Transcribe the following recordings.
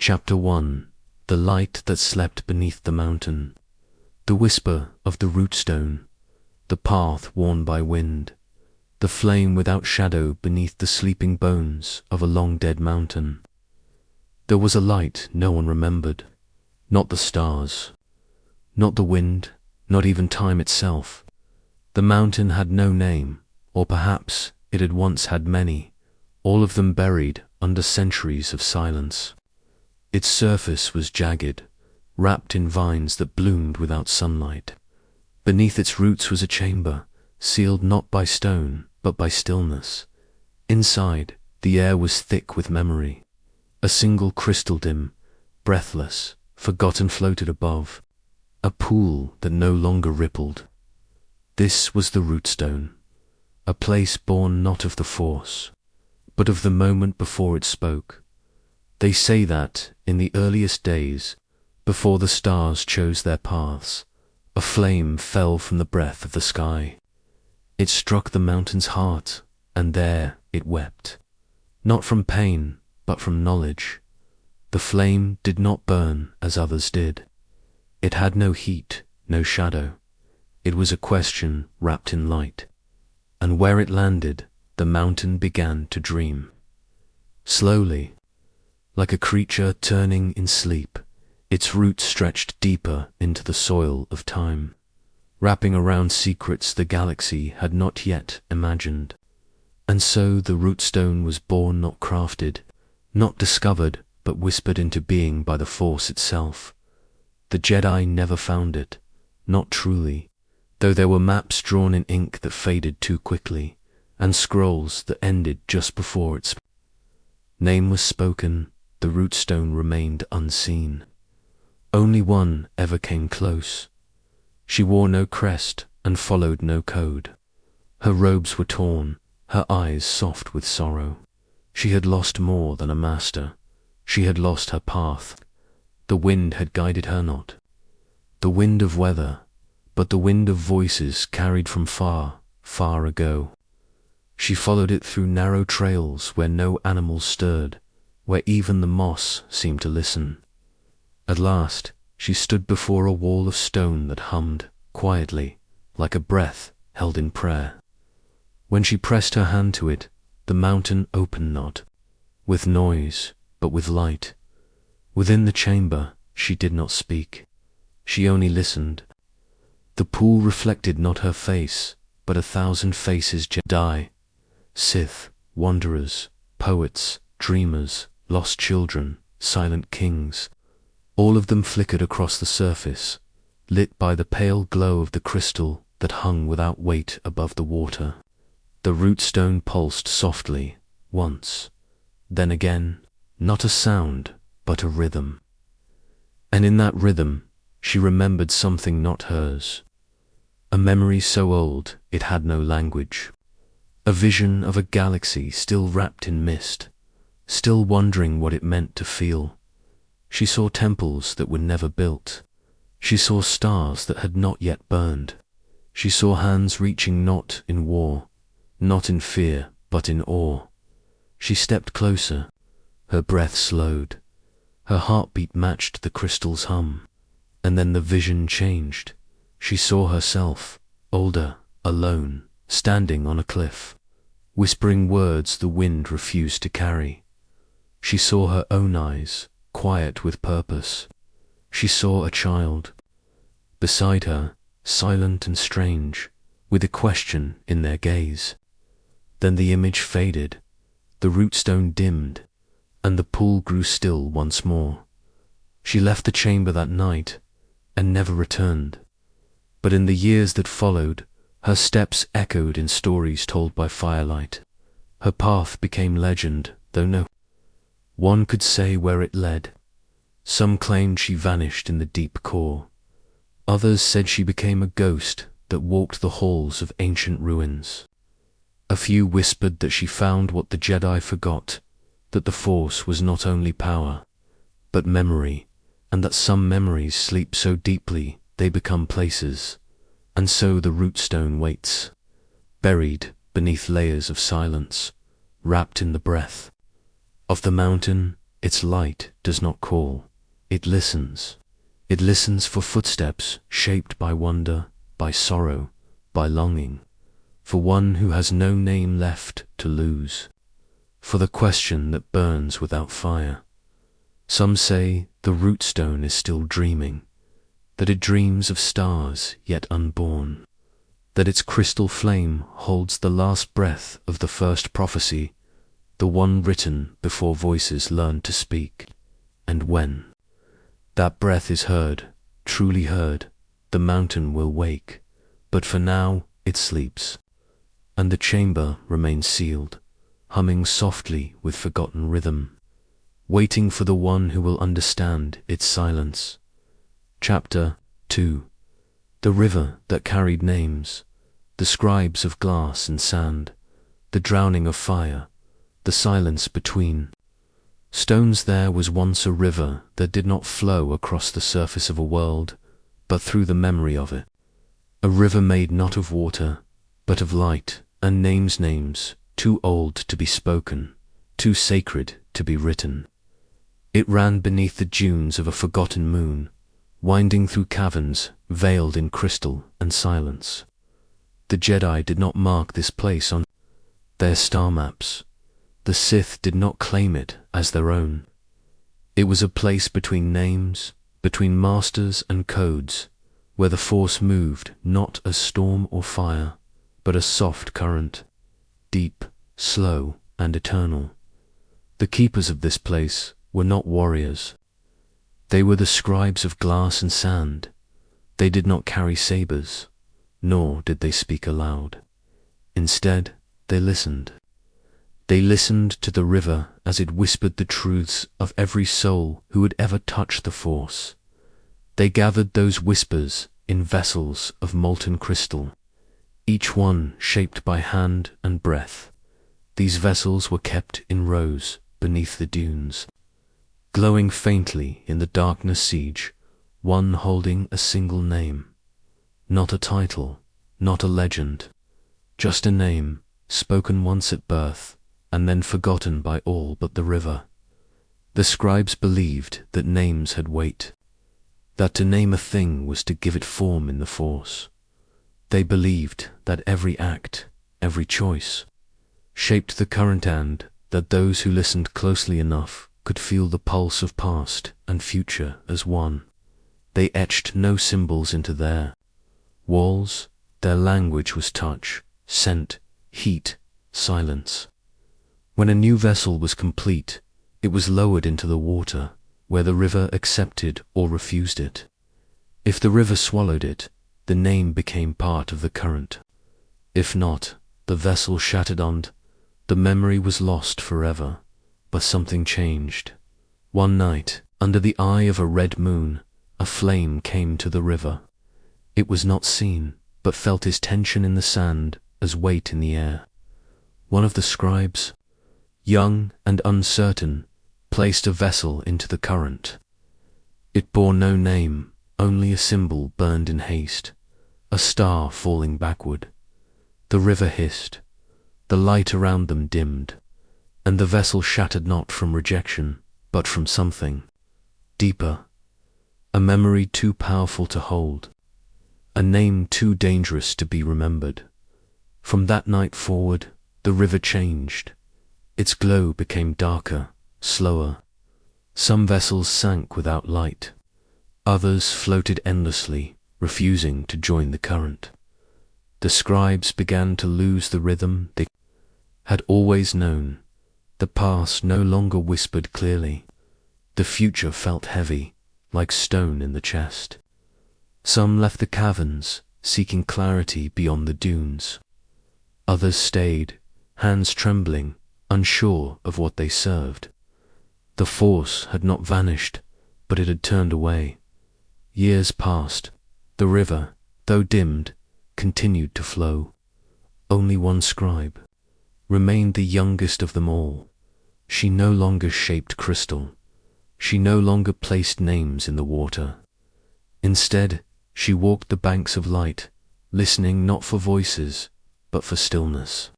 Chapter 1. The light that slept beneath the mountain. The whisper of the rootstone, the path worn by wind, the flame without shadow beneath the sleeping bones of a long-dead mountain. There was a light no one remembered, not the stars, not the wind, not even time itself. The mountain had no name, or perhaps it had once had many, all of them buried under centuries of silence. Its surface was jagged, wrapped in vines that bloomed without sunlight. Beneath its roots was a chamber, sealed not by stone, but by stillness. Inside, the air was thick with memory. A single crystal dim, breathless, forgotten floated above, a pool that no longer rippled. This was the rootstone, a place born not of the force, but of the moment before it spoke. They say that, in the earliest days, before the stars chose their paths, a flame fell from the breath of the sky. It struck the mountain's heart, and there it wept. Not from pain, but from knowledge. The flame did not burn as others did. It had no heat, no shadow. It was a question wrapped in light. And where it landed, the mountain began to dream. Slowly, like a creature turning in sleep, its roots stretched deeper into the soil of time, wrapping around secrets the galaxy had not yet imagined. And so the rootstone was born, not crafted, not discovered, but whispered into being by the Force itself. The Jedi never found it, not truly, though there were maps drawn in ink that faded too quickly, and scrolls that ended just before its name was spoken. The rootstone remained unseen. Only one ever came close. She wore no crest and followed no code. Her robes were torn, her eyes soft with sorrow. She had lost more than a master. She had lost her path. The wind had guided her not. The wind of weather, but the wind of voices carried from far, far ago. She followed it through narrow trails where no animal stirred, where even the moss seemed to listen. At last, she stood before a wall of stone that hummed quietly, like a breath held in prayer. When she pressed her hand to it, the mountain opened not, with noise, but with light. Within the chamber, she did not speak. She only listened. The pool reflected not her face, but 1,000 faces: Jedi, Sith, wanderers, poets, dreamers, lost children, silent kings. All of them flickered across the surface, lit by the pale glow of the crystal that hung without weight above the water. The rootstone pulsed softly, once, then again, not a sound, but a rhythm. And in that rhythm, she remembered something not hers. A memory so old it had no language. A vision of a galaxy still wrapped in mist, still wondering what it meant to feel. She saw temples that were never built. She saw stars that had not yet burned. She saw hands reaching not in war, not in fear, but in awe. She stepped closer. Her breath slowed. Her heartbeat matched the crystal's hum. And then the vision changed. She saw herself, older, alone, standing on a cliff, whispering words the wind refused to carry. She saw her own eyes, quiet with purpose. She saw a child. Beside her, silent and strange, with a question in their gaze. Then the image faded, the rootstone dimmed, and the pool grew still once more. She left the chamber that night, and never returned. But in the years that followed, her steps echoed in stories told by firelight. Her path became legend, though no one could say where it led. Some claimed she vanished in the deep core. Others said she became a ghost that walked the halls of ancient ruins. A few whispered that she found what the Jedi forgot, that the Force was not only power, but memory, and that some memories sleep so deeply they become places. And so the rootstone waits, buried beneath layers of silence, wrapped in the breath of the mountain its light does not call, it listens. It listens for footsteps shaped by wonder, by sorrow, by longing, for one who has no name left to lose, for the question that burns without fire. Some say the root stone is still dreaming, that it dreams of stars yet unborn, that its crystal flame holds the last breath of the first prophecy, the one written before voices learned to speak. And when that breath is heard, truly heard, the mountain will wake, but for now it sleeps, and the chamber remains sealed, humming softly with forgotten rhythm, waiting for the one who will understand its silence. Chapter 2. The river that carried names, the scribes of glass and sand, the drowning of fire, the silence between. Stones, there was once a river that did not flow across the surface of a world, but through the memory of it. A river made not of water, but of light, and names, too old to be spoken, too sacred to be written. It ran beneath the dunes of a forgotten moon, winding through caverns veiled in crystal and silence. The Jedi did not mark this place on their star maps. The Sith did not claim it as their own. It was a place between names, between masters and codes, where the Force moved not as storm or fire, but a soft current, deep, slow, and eternal. The keepers of this place were not warriors. They were the scribes of glass and sand. They did not carry sabers, nor did they speak aloud. Instead, they listened. They listened to the river as it whispered the truths of every soul who had ever touched the Force. They gathered those whispers in vessels of molten crystal, each one shaped by hand and breath. These vessels were kept in rows beneath the dunes, glowing faintly in the darkness siege, one holding a single name. Not a title, not a legend, just a name, spoken once at birth, and then forgotten by all but the river. The scribes believed that names had weight, that to name a thing was to give it form in the Force. They believed that every act, every choice, shaped the current, and that those who listened closely enough could feel the pulse of past and future as one. They etched no symbols into their walls. Their language was touch, scent, heat, silence. When a new vessel was complete, it was lowered into the water, where the river accepted or refused it. If the river swallowed it, the name became part of the current. If not, the vessel shattered, and the memory was lost forever. But something changed. One night, under the eye of a red moon, a flame came to the river. It was not seen, but felt as tension in the sand as weight in the air. One of the scribes, young and uncertain, placed a vessel into the current. It bore no name, only a symbol burned in haste, a star falling backward. The river hissed, the light around them dimmed, and the vessel shattered not from rejection, but from something deeper, a memory too powerful to hold, a name too dangerous to be remembered. From that night forward, the river changed. Its glow became darker, slower. Some vessels sank without light. Others floated endlessly, refusing to join the current. The scribes began to lose the rhythm they had always known. The past no longer whispered clearly. The future felt heavy, like stone in the chest. Some left the caverns, seeking clarity beyond the dunes. Others stayed, hands trembling, unsure of what they served. The Force had not vanished, but it had turned away. Years passed. The river, though dimmed, continued to flow. Only one scribe remained, the youngest of them all. She no longer shaped crystal. She no longer placed names in the water. Instead, she walked the banks of light, listening not for voices, but for stillness.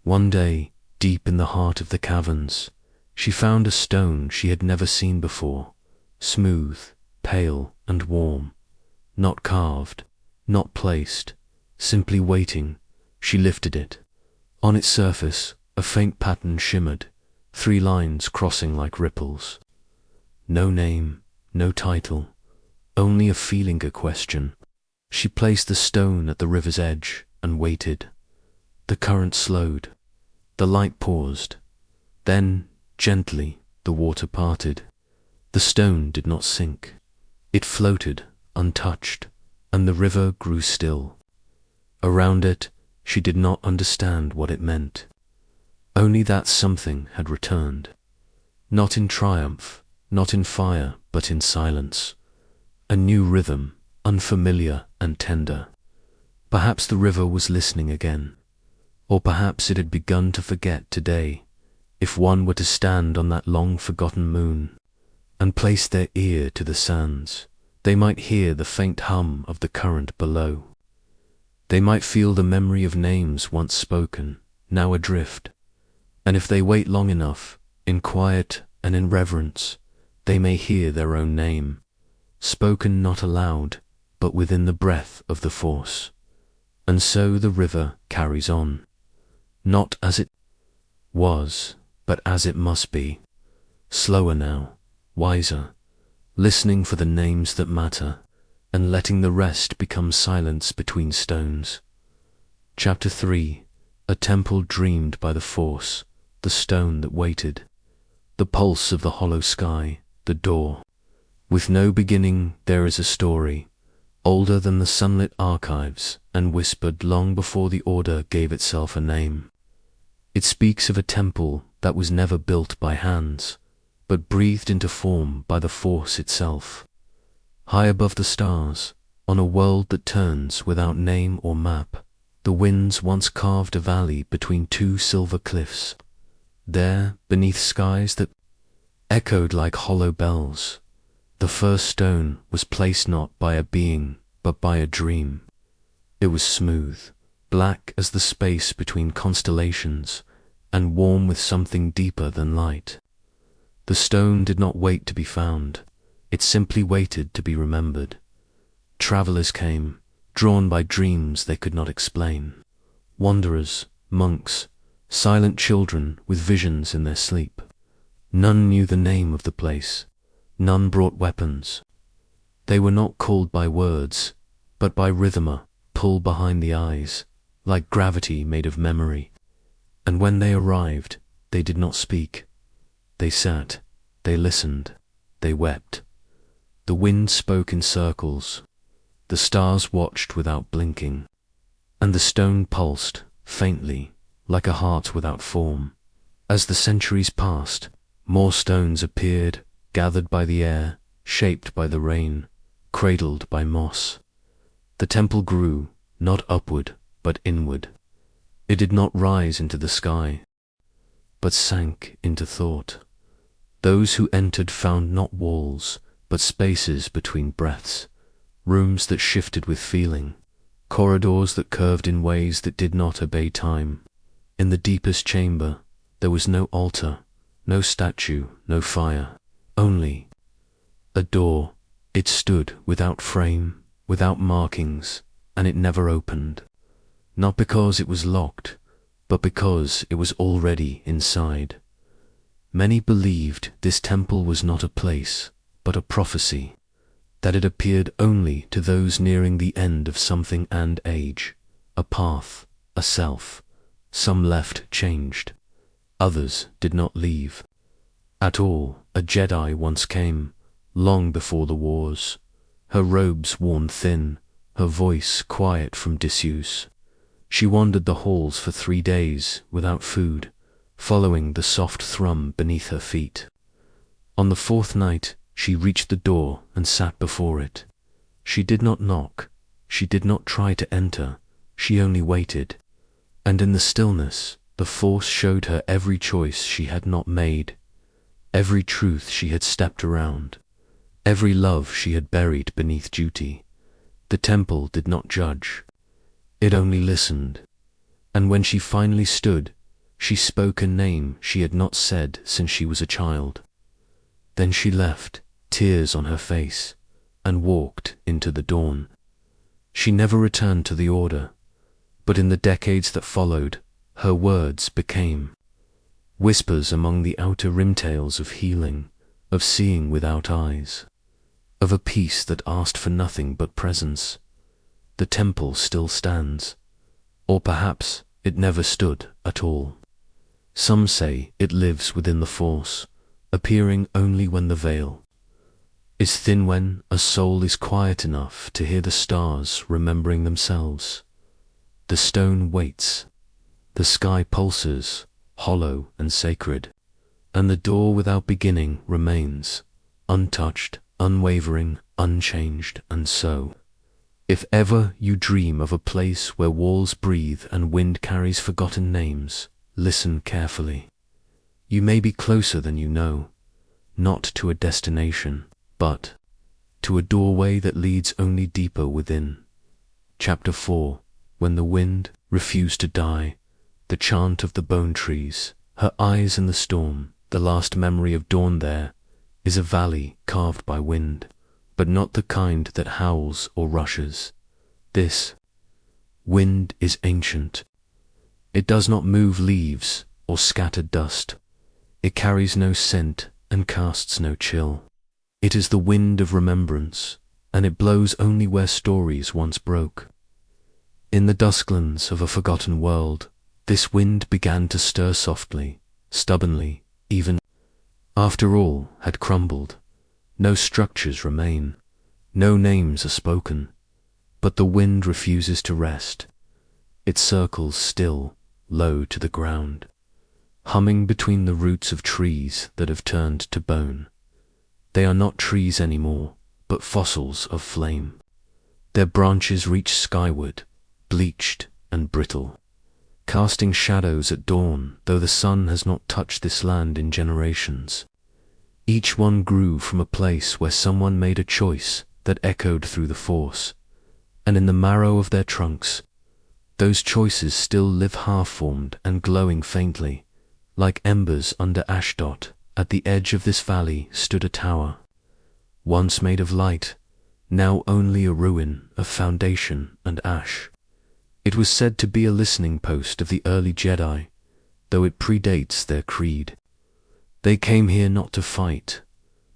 One day, deep in the heart of the caverns, She found a stone she had never seen before, smooth, pale, and warm. Not carved, not placed, simply waiting. She lifted it. On its surface, a faint pattern shimmered, 3 lines crossing like ripples. No name, no title, only a feeling, a question. She placed the stone at the river's edge and waited. The current slowed. The light paused. Then, gently, the water parted. The stone did not sink. It floated, untouched, and the river grew still. Around it, she did not understand what it meant. Only that something had returned. Not in triumph, not in fire, but in silence. A new rhythm, unfamiliar and tender. Perhaps the river was listening again. Or perhaps it had begun to forget today. If one were to stand on that long-forgotten moon and place their ear to the sands, they might hear the faint hum of the current below. They might feel the memory of names once spoken, now adrift. And if they wait long enough, in quiet and in reverence, they may hear their own name, spoken not aloud, but within the breath of the force. And so the river carries on, not as it was, but as it must be, slower now, wiser, listening for the names that matter, and letting the rest become silence between stones. Chapter 3. A temple dreamed by the force, the stone that waited, the pulse of the hollow sky, the door. With no beginning there is a story, older than the sunlit archives, and whispered long before the order gave itself a name. It speaks of a temple that was never built by hands, but breathed into form by the force itself. High above the stars, on a world that turns without name or map, the winds once carved a valley between 2 silver cliffs. There, beneath skies that echoed like hollow bells, the first stone was placed not by a being, but by a dream. It was smooth, black as the space between constellations, and warm with something deeper than light. The stone did not wait to be found. It simply waited to be remembered. Travelers came, drawn by dreams they could not explain. Wanderers, monks, silent children with visions in their sleep. None knew the name of the place. None brought weapons. They were not called by words, but by rhythm, a pull behind the eyes, like gravity made of memory. And when they arrived, they did not speak. They sat, they listened, they wept. The wind spoke in circles. The stars watched without blinking. And the stone pulsed, faintly, like a heart without form. As the centuries passed, more stones appeared, gathered by the air, shaped by the rain, cradled by moss. The temple grew, not upward, but inward. It did not rise into the sky, but sank into thought. Those who entered found not walls, but spaces between breaths, rooms that shifted with feeling, corridors that curved in ways that did not obey time. In the deepest chamber, there was no altar, no statue, no fire, only a door. It stood without frame, without markings, and it never opened. Not because it was locked, but because it was already inside. Many believed this temple was not a place, but a prophecy, that it appeared only to those nearing the end of something and age, a path, a self. Some left changed. Others did not leave. At all, a Jedi once came, long before the wars, her robes worn thin, her voice quiet from disuse. She wandered the halls for 3 days without food, following the soft thrum beneath her feet. On the 4th night, she reached the door and sat before it. She did not knock, she did not try to enter, she only waited. And in the stillness, the force showed her every choice she had not made, every truth she had stepped around, every love she had buried beneath duty. The temple did not judge. It only listened. And when she finally stood, She spoke a name she had not said since she was a child. Then she left, tears on her face, and walked into the dawn. She never returned to the Order, but in the decades that followed, her words became whispers among the outer rimtails of healing, of seeing without eyes, of a peace that asked for nothing but presence. The temple still stands, or perhaps it never stood at all. Some say it lives within the Force, appearing only when the veil is thin, when a soul is quiet enough to hear the stars remembering themselves. The stone waits, the sky pulses, hollow and sacred, and the door without beginning remains, untouched, unwavering, unchanged. And so, if ever you dream of a place where walls breathe and wind carries forgotten names, listen carefully. You may be closer than you know, not to a destination, but to a doorway that leads only deeper within. Chapter 4. When the wind refused to die, the chant of the bone trees, her eyes in the storm, the last memory of dawn there, is a valley carved by wind, but not the kind that howls or rushes. This wind is ancient. It does not move leaves or scatter dust. It carries no scent and casts no chill. It is the wind of remembrance, and it blows only where stories once broke. In the dusklands of a forgotten world, this wind began to stir softly, stubbornly, even after all had crumbled. No structures remain, no names are spoken, but the wind refuses to rest. It circles still, low to the ground, humming between the roots of trees that have turned to bone. They are not trees anymore, but fossils of flame. Their branches reach skyward, bleached and brittle, casting shadows at dawn, though the sun has not touched this land in generations. Each one grew from a place where someone made a choice that echoed through the Force, and in the marrow of their trunks, those choices still live half-formed and glowing faintly, like embers under Ashdot. At the edge of this valley stood a tower, once made of light, now only a ruin of foundation and ash. It was said to be a listening post of the early Jedi, though it predates their creed. They came here not to fight,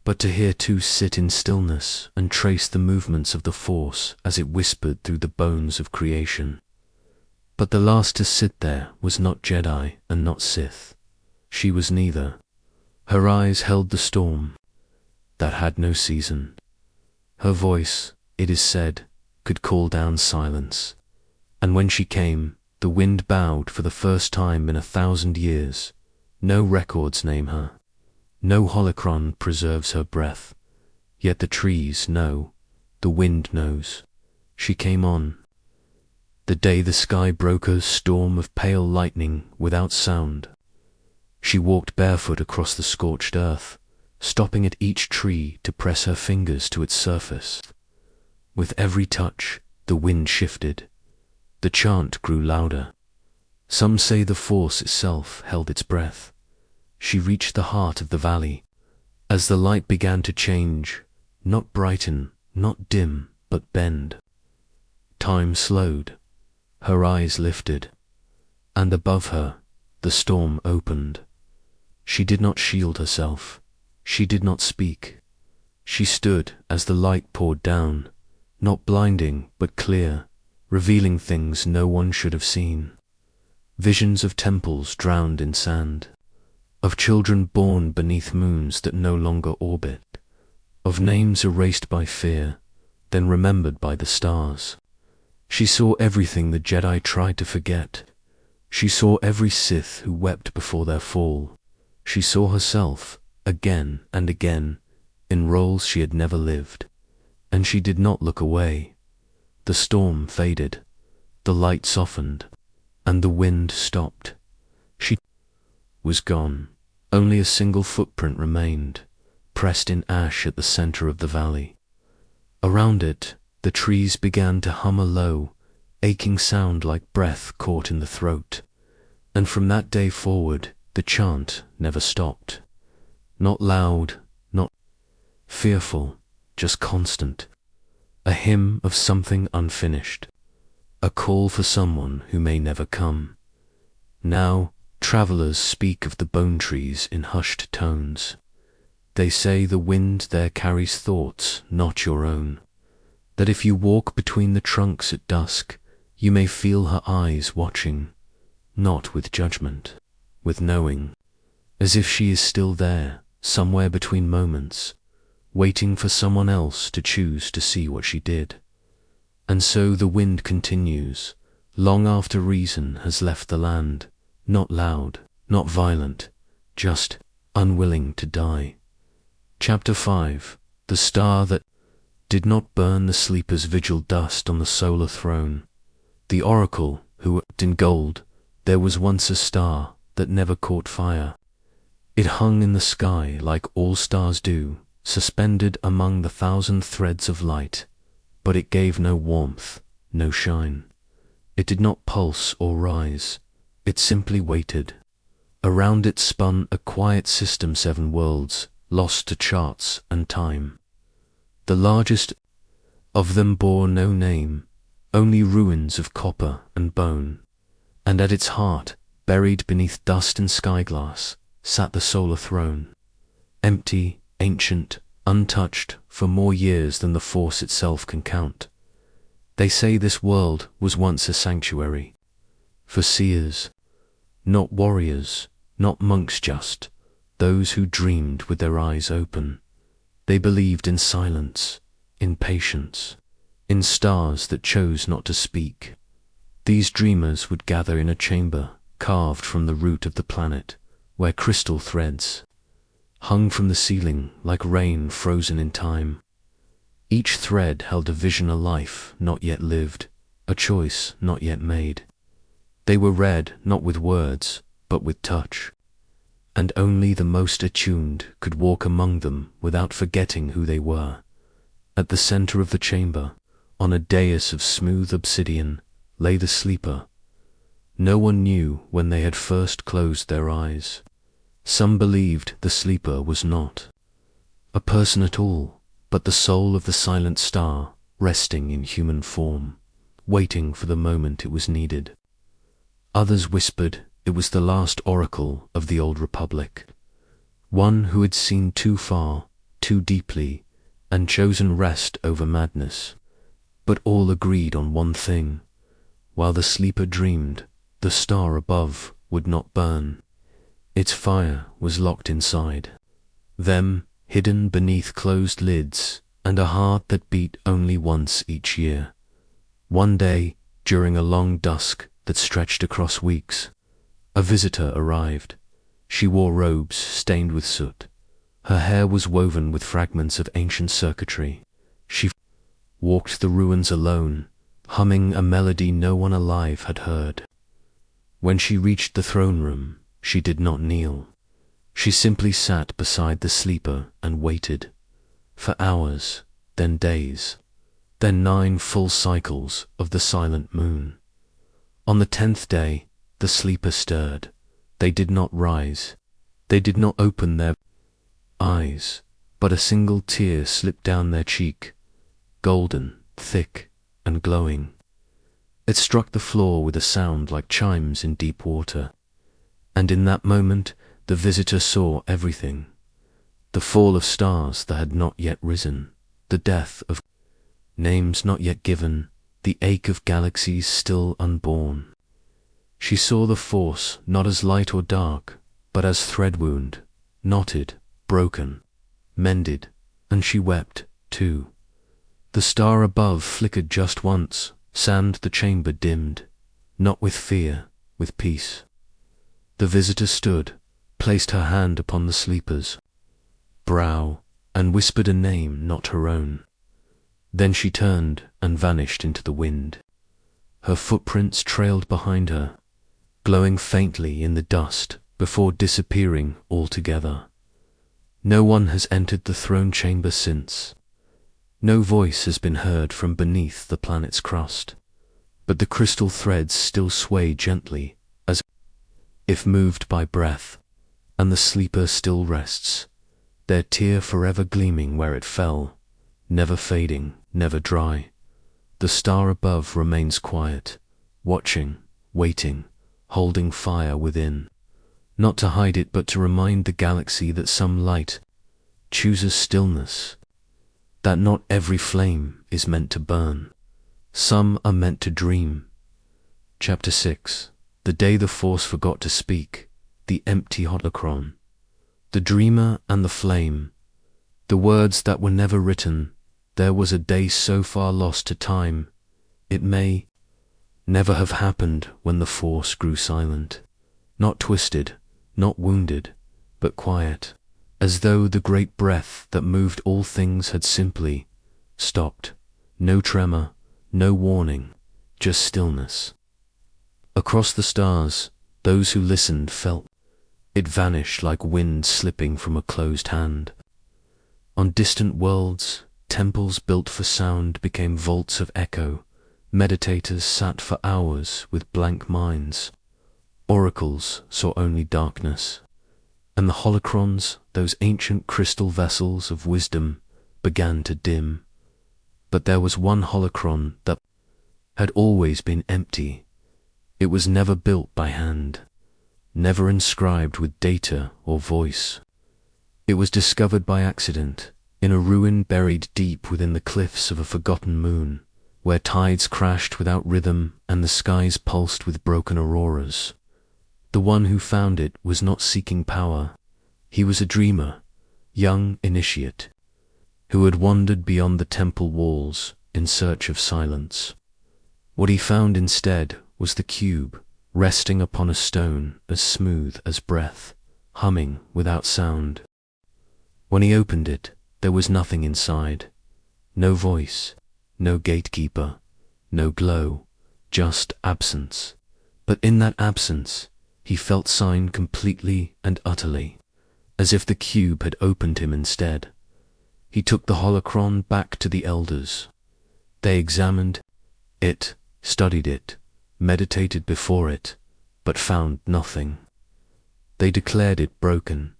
but to hear two sit in stillness and trace the movements of the Force as it whispered through the bones of creation. But the last to sit there was not Jedi and not Sith. She was neither. Her eyes held the storm that had no season. Her voice, it is said, could call down silence. And when she came, the wind bowed for the first time in 1,000 years. No records name her. No holocron preserves her breath. Yet the trees know, the wind knows. She came on. The day the sky broke a storm of pale lightning without sound. She walked barefoot across the scorched earth, stopping at each tree to press her fingers to its surface. With every touch, the wind shifted. The chant grew louder. Some say the Force itself held its breath. She reached the heart of the valley. As the light began to change, not brighten, not dim, but bend. Time slowed. Her eyes lifted, and above her, the storm opened. She did not shield herself. She did not speak. She stood as the light poured down, not blinding, but clear, revealing things no one should have seen. Visions of temples drowned in sand, of children born beneath moons that no longer orbit, of names erased by fear, then remembered by the stars. She saw everything the Jedi tried to forget. She saw every Sith who wept before their fall. She saw herself, again and again, in roles she had never lived. And she did not look away. The storm faded, the light softened, and the wind stopped. She was gone. Only a single footprint remained, pressed in ash at the center of the valley. Around it, the trees began to hum a low, aching sound like breath caught in the throat. And from that day forward, the chant never stopped. Not loud, not fearful, just constant. A hymn of something unfinished. A call for someone who may never come. Now, travelers speak of the bone trees in hushed tones. They say the wind there carries thoughts not your own. That if you walk between the trunks at dusk, you may feel her eyes watching, not with judgment, with knowing, as if she is still there, somewhere between moments, waiting for someone else to choose to see what she did. And so the wind continues, long after reason has left the land, not loud, not violent, just unwilling to die. Chapter 5. The Star That Did Not Burn the Sleeper's Vigil Dust on the Solar Throne. The oracle, who worked in gold, there was once a star that never caught fire. It hung in the sky like all stars do, suspended among the thousand threads of light, but it gave no warmth, no shine. It did not pulse or rise, it simply waited. Around it spun a quiet system, 7 worlds, lost to charts and time. The largest of them bore no name, only ruins of copper and bone, and at its heart, buried beneath dust and skyglass, sat the solar throne, empty, ancient, untouched for more years than the Force itself can count. They say this world was once a sanctuary for seers, not warriors, not monks, just those who dreamed with their eyes open. They believed in silence, in patience, in stars that chose not to speak. These dreamers would gather in a chamber carved from the root of the planet, where crystal threads hung from the ceiling like rain frozen in time. Each thread held a vision, a life not yet lived, a choice not yet made. They were read not with words, but with touch, and only the most attuned could walk among them without forgetting who they were. At the center of the chamber, on a dais of smooth obsidian, lay the sleeper. No one knew when they had first closed their eyes. Some believed the sleeper was not a person at all, but the soul of the silent star, resting in human form, waiting for the moment it was needed. Others whispered it was the last oracle of the old republic, one who had seen too far, too deeply, and chosen rest over madness. But all agreed on one thing: while the sleeper dreamed, the star above would not burn. Its fire was locked inside them, hidden beneath closed lids, and a heart that beat only once each year. One day, during a long dusk that stretched across weeks, a visitor arrived. She wore robes stained with soot. Her hair was woven with fragments of ancient circuitry. She walked the ruins alone, humming a melody no one alive had heard. When she reached the throne room, she did not kneel. She simply sat beside the sleeper and waited. For hours, then days, then 9 full cycles of the silent moon. On the 10th day, the sleeper stirred. They did not rise. They did not open their eyes, but a single tear slipped down their cheek, golden, thick, and glowing. It struck the floor with a sound like chimes in deep water. And in that moment, the visitor saw everything: the fall of stars that had not yet risen, the death of names not yet given, the ache of galaxies still unborn. She saw the Force not as light or dark, but as thread wound, knotted, broken, mended, and she wept, too. The star above flickered just once, and the chamber dimmed, not with fear, with peace. The visitor stood, placed her hand upon the sleeper's brow, and whispered a name not her own. Then she turned and vanished into the wind. Her footprints trailed behind her, glowing faintly in the dust before disappearing altogether. No one has entered the throne chamber since. No voice has been heard from beneath the planet's crust, but the crystal threads still sway gently as if moved by breath, and the sleeper still rests, their tear forever gleaming where it fell, never fading, never dry. The star above remains quiet, watching, waiting, holding fire within, not to hide it but to remind the galaxy that some light chooses stillness, that not every flame is meant to burn. Some are meant to dream. Chapter 6. The day the Force forgot to speak, the empty holocron. The dreamer and the flame, the words that were never written. There was a day so far lost to time, it may never have happened when the Force grew silent, not twisted, not wounded, but quiet, as though the great breath that moved all things had simply stopped. No tremor, no warning, just stillness. Across the stars, those who listened felt it vanish like wind slipping from a closed hand. On distant worlds, temples built for sound became vaults of echo. Meditators sat for hours with blank minds. Oracles saw only darkness. And the holocrons, those ancient crystal vessels of wisdom, began to dim. But there was one holocron that had always been empty. It was never built by hand, never inscribed with data or voice. It was discovered by accident, in a ruin buried deep within the cliffs of a forgotten moon, where tides crashed without rhythm and the skies pulsed with broken auroras. The one who found it was not seeking power. He was a dreamer, young initiate, who had wandered beyond the temple walls in search of silence. What he found instead was the cube, resting upon a stone as smooth as breath, humming without sound. When he opened it, there was nothing inside. No voice, no gatekeeper, no glow, just absence. But in that absence, he felt signed completely and utterly, as if the cube had opened him instead. He took the holocron back to the elders. They examined it, studied it, meditated before it, but found nothing. They declared it broken,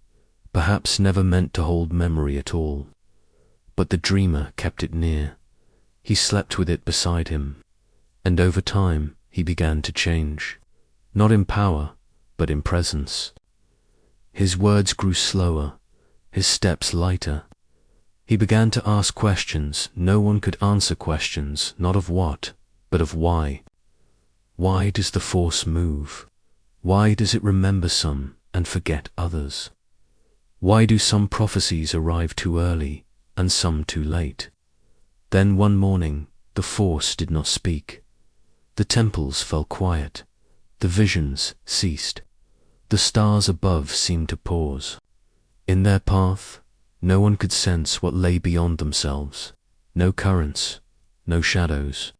perhaps never meant to hold memory at all. But the dreamer kept it near. He slept with it beside him, and over time he began to change, not in power, but in presence. His words grew slower, his steps lighter. He began to ask questions. No one could answer questions, not of what, but of why. Why does the Force move? Why does it remember some and forget others? Why do some prophecies arrive too early and some too late? Then one morning, the Force did not speak. The temples fell quiet. The visions ceased. The stars above seemed to pause. In their path, no one could sense what lay beyond themselves. No currents, no shadows,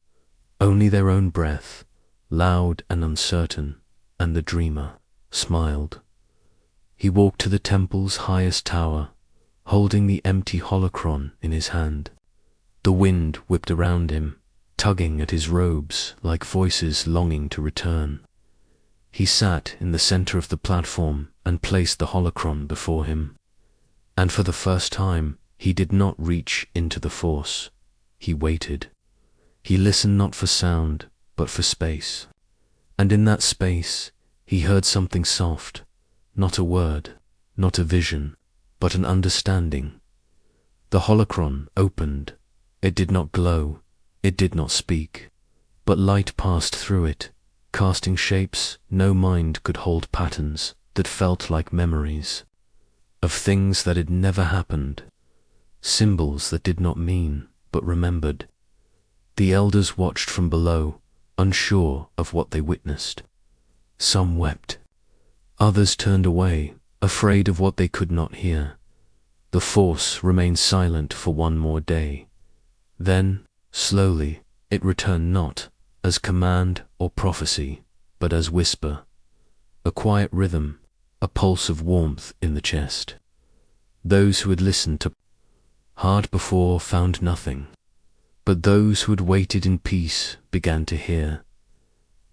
only their own breath, loud and uncertain, and the dreamer smiled. He walked to the temple's highest tower, holding the empty holocron in his hand. The wind whipped around him, tugging at his robes like voices longing to return. He sat in the center of the platform and placed the holocron before him. And for the first time, he did not reach into the Force. He waited. He listened not for sound, but for space. And in that space, he heard something soft, not a word, not a vision, but an understanding. The holocron opened. It did not glow, it did not speak, but light passed through it, casting shapes no mind could hold, patterns that felt like memories of things that had never happened, symbols that did not mean but remembered. The elders watched from below, unsure of what they witnessed. Some wept. Others turned away, afraid of what they could not hear. The Force remained silent for one more day. Then, slowly, it returned not as command or prophecy, but as whisper, a quiet rhythm, a pulse of warmth in the chest. Those who had listened to hard before found nothing, but those who had waited in peace began to hear.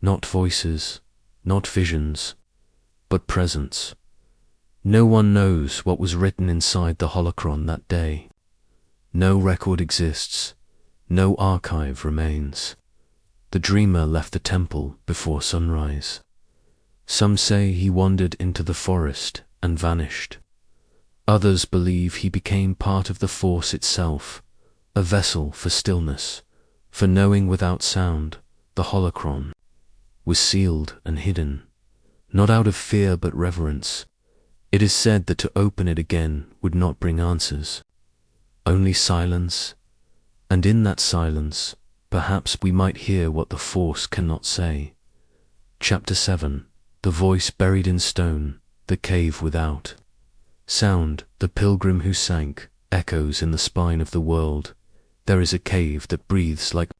Not voices, not visions, but presence. No one knows what was written inside the holocron that day. No record exists, no archive remains. The dreamer left the temple before sunrise. Some say he wandered into the forest and vanished. Others believe he became part of the force itself, a vessel for stillness, for knowing without sound. The holocron was sealed and hidden, not out of fear but reverence. It is said that to open it again would not bring answers, only silence, and in that silence, perhaps we might hear what the Force cannot say. Chapter 7. The voice buried in stone, the cave without. Sound, the pilgrim who sank, echoes in the spine of the world. There is a cave that breathes like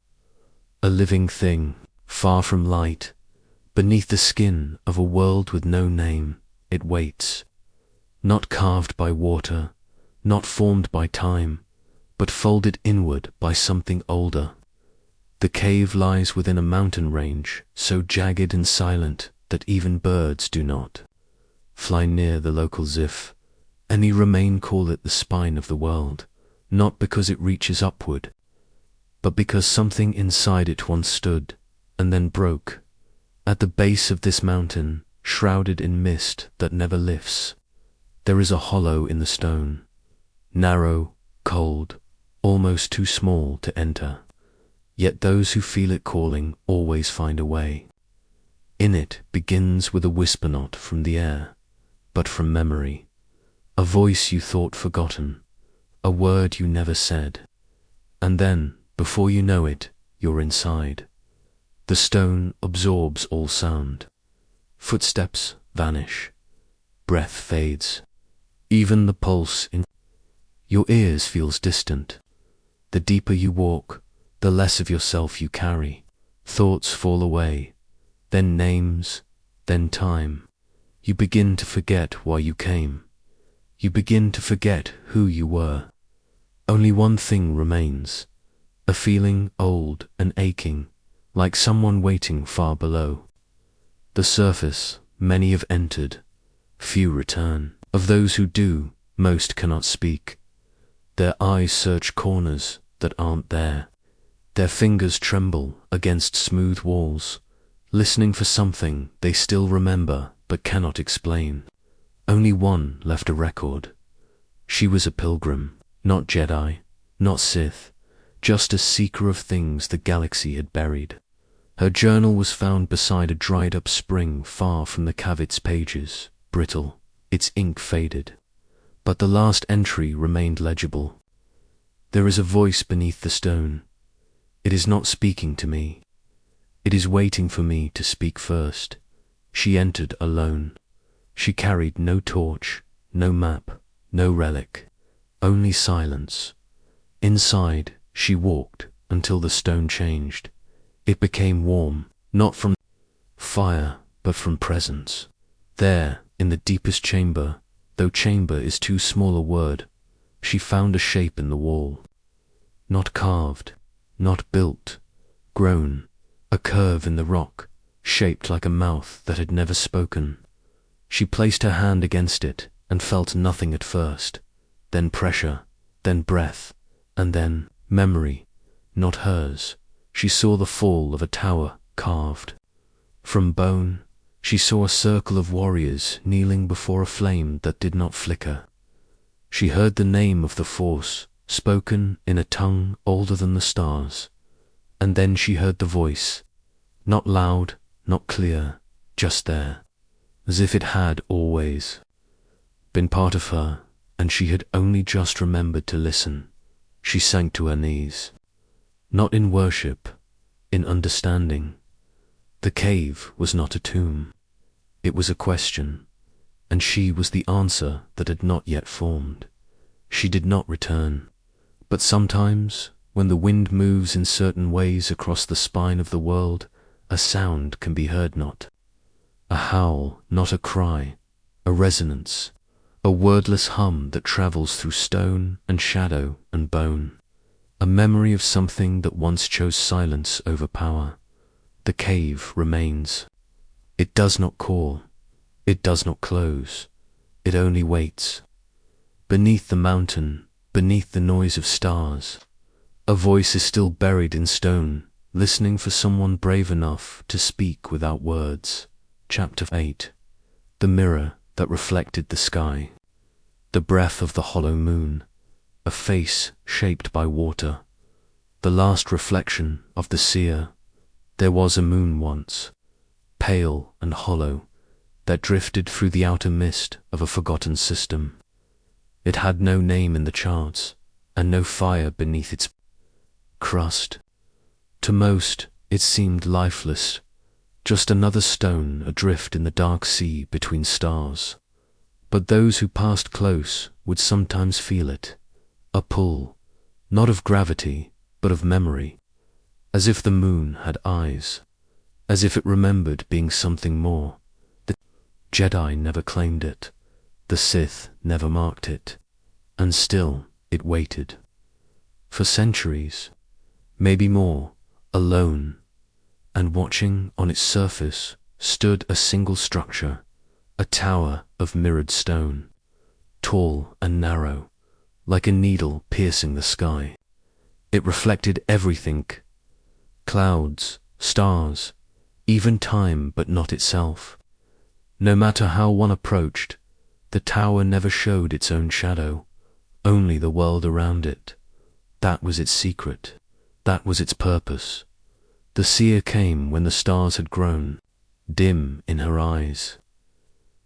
a living thing, far from light. Beneath the skin of a world with no name, it waits. Not carved by water, not formed by time, but folded inward by something older. The cave lies within a mountain range, so jagged and silent that even birds do not fly near the local Zif. Any remain call it the spine of the world, not because it reaches upward, but because something inside it once stood, and then broke. At the base of this mountain, shrouded in mist that never lifts, there is a hollow in the stone, narrow, cold, almost too small to enter. Yet those who feel it calling always find a way. In it begins with a whisper not from the air, but from memory. A voice you thought forgotten, a word you never said. And then, before you know it, you're inside. The stone absorbs all sound. Footsteps vanish. Breath fades. Even the pulse in your ears feels distant. The deeper you walk, the less of yourself you carry. Thoughts fall away, then names, then time. You begin to forget why you came. You begin to forget who you were. Only one thing remains, a feeling old and aching, like someone waiting far below. The surface, many have entered, few return. Of those who do, most cannot speak. Their eyes search corners that aren't there. Their fingers tremble against smooth walls, listening for something they still remember but cannot explain. Only one left a record. She was a pilgrim, not Jedi, not Sith, just a seeker of things the galaxy had buried. Her journal was found beside a dried-up spring far from the Kavit's pages, brittle, its ink faded. But the last entry remained legible. There is a voice beneath the stone. It is not speaking to me. It is waiting for me to speak first. She entered alone. She carried no torch, no map, no relic, only silence. Inside, she walked until the stone changed. It became warm, not from fire, but from presence. There, in the deepest chamber, though chamber is too small a word, she found a shape in the wall. Not carved, not built, grown, a curve in the rock, shaped like a mouth that had never spoken. She placed her hand against it and felt nothing at first, then pressure, then breath, and then memory, not hers. She saw the fall of a tower carved. From bone, she saw a circle of warriors kneeling before a flame that did not flicker. She heard the name of the Force, spoken in a tongue older than the stars. And then she heard the voice, not loud, not clear, just there, as if it had always been part of her, and she had only just remembered to listen. She sank to her knees, not in worship, in understanding. The cave was not a tomb. It was a question, and she was the answer that had not yet formed. She did not return, but sometimes, when the wind moves in certain ways across the spine of the world, a sound can be heard not. A howl, not a cry, a resonance, a wordless hum that travels through stone and shadow and bone. A memory of something that once chose silence over power. The cave remains. It does not call. It does not close. It only waits. Beneath the mountain, beneath the noise of stars, a voice is still buried in stone, listening for someone brave enough to speak without words. Chapter 8. The mirror that reflected the sky. The breath of the hollow moon, a face shaped by water, the last reflection of the seer. There was a moon once, pale and hollow, that drifted through the outer mist of a forgotten system. It had no name in the charts, and no fire beneath its crust. To most, it seemed lifeless, just another stone adrift in the dark sea between stars. But those who passed close would sometimes feel it, a pull, not of gravity, but of memory, as if the moon had eyes, as if it remembered being something more. The Jedi never claimed it, the Sith never marked it, and still it waited. For centuries, maybe more, alone, and watching on its surface stood a single structure, a tower of mirrored stone, tall and narrow, like a needle piercing the sky. It reflected everything, clouds, stars, even time, but not itself. No matter how one approached, the tower never showed its own shadow, only the world around it. That was its secret. That was its purpose. The seer came when the stars had grown dim in her eyes.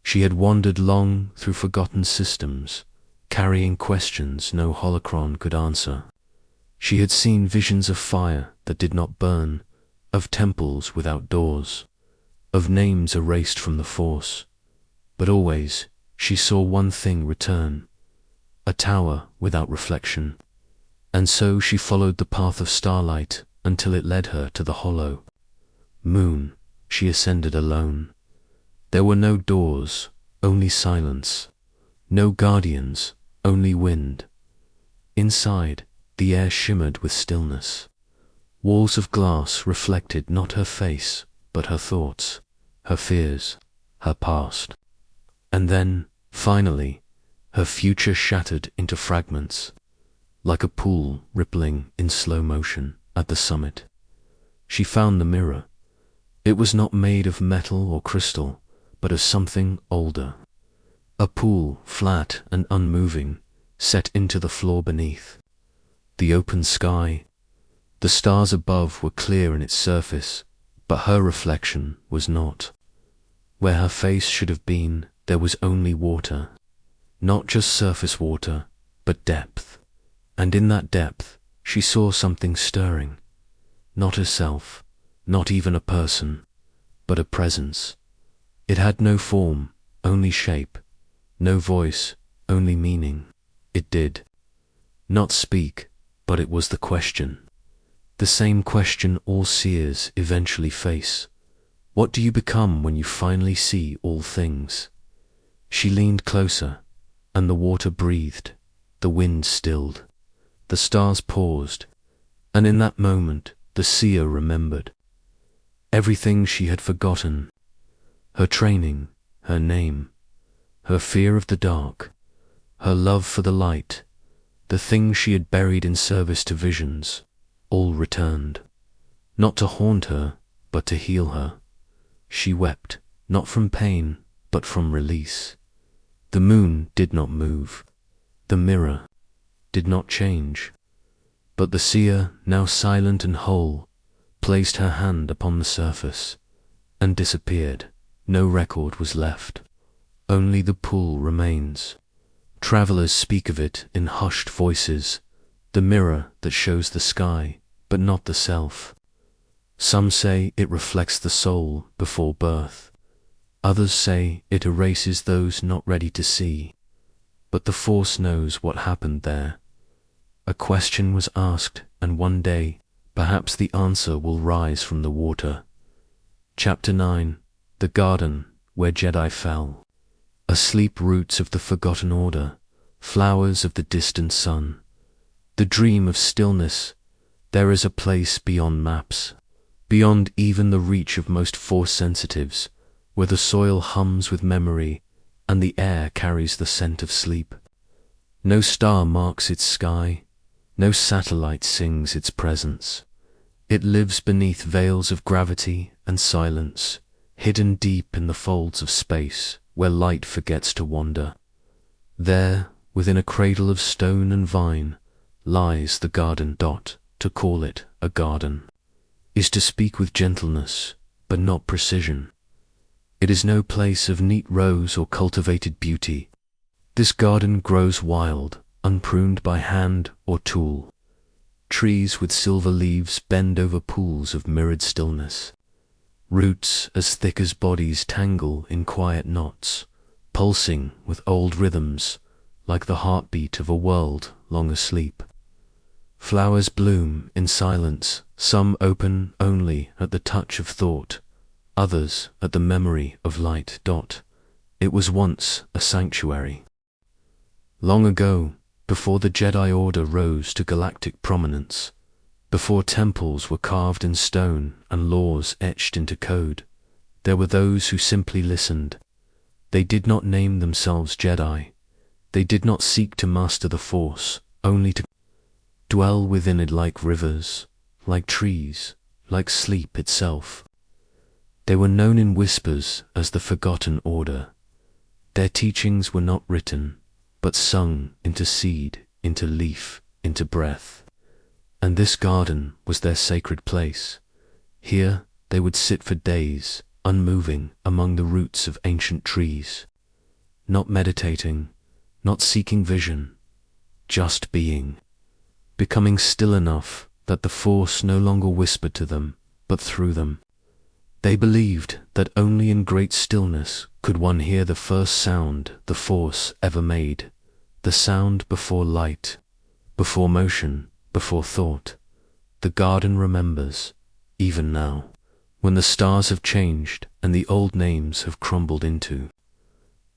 She had wandered long through forgotten systems, carrying questions no holocron could answer. She had seen visions of fire that did not burn, of temples without doors, of names erased from the Force. But always she saw one thing return, a tower without reflection. And so she followed the path of starlight until it led her to the hollow moon. She ascended alone. There were no doors, only silence. No guardians, only wind. Inside, the air shimmered with stillness. Walls of glass reflected not her face, but her thoughts, her fears, her past. And then, finally, her future shattered into fragments, like a pool rippling in slow motion at the summit. She found the mirror. It was not made of metal or crystal, but of something older. A pool, flat and unmoving, set into the floor beneath. The open sky, the stars above were clear in its surface, but her reflection was not. Where her face should have been, there was only water. Not just surface water, but depth. And in that depth, she saw something stirring. Not herself, not even a person, but a presence. It had no form, only shape, no voice, only meaning. It did not speak, but it was the question. The same question all seers eventually face. What do you become when you finally see all things? She leaned closer, and the water breathed, the wind stilled, the stars paused, and in that moment the seer remembered. Everything she had forgotten, her training, her name, her fear of the dark, her love for the light, the things she had buried in service to visions, all returned, not to haunt her, but to heal her. She wept, not from pain, but from release. The moon did not move. The mirror did not change. But the seer, now silent and whole, placed her hand upon the surface and disappeared. No record was left. Only the pool remains. Travelers speak of it in hushed voices, the mirror that shows the sky, but not the self. Some say it reflects the soul before birth. Others say it erases those not ready to see. But the Force knows what happened there. A question was asked, and one day, perhaps the answer will rise from the water. Chapter 9. The Garden Where Jedi Fell. Asleep roots of the Forgotten Order, flowers of the distant sun. The dream of stillness. There is a place beyond maps, beyond even the reach of most Force sensitives, where the soil hums with memory and the air carries the scent of sleep. No star marks its sky, no satellite sings its presence. It lives beneath veils of gravity and silence, hidden deep in the folds of space where light forgets to wander. There, within a cradle of stone and vine, lies the garden. To call it a garden is to speak with gentleness, but not precision. It is no place of neat rows or cultivated beauty. This garden grows wild, unpruned by hand or tool. Trees with silver leaves bend over pools of mirrored stillness. Roots as thick as bodies tangle in quiet knots, pulsing with old rhythms, like the heartbeat of a world long asleep. Flowers bloom in silence, some open only at the touch of thought, others at the memory of light. It was once a sanctuary. Long ago, before the Jedi Order rose to galactic prominence, before temples were carved in stone and laws etched into code, there were those who simply listened. They did not name themselves Jedi. They did not seek to master the Force, only to dwell within it like rivers, like trees, like sleep itself. They were known in whispers as the Forgotten Order. Their teachings were not written, but sung into seed, into leaf, into breath. And this garden was their sacred place. Here they would sit for days, unmoving among the roots of ancient trees, not meditating, not seeking vision, just being, becoming still enough that the Force no longer whispered to them, but through them. They believed that only in great stillness could one hear the first sound the Force ever made, the sound before light, before motion, before thought. The garden remembers, even now, when the stars have changed and the old names have crumbled into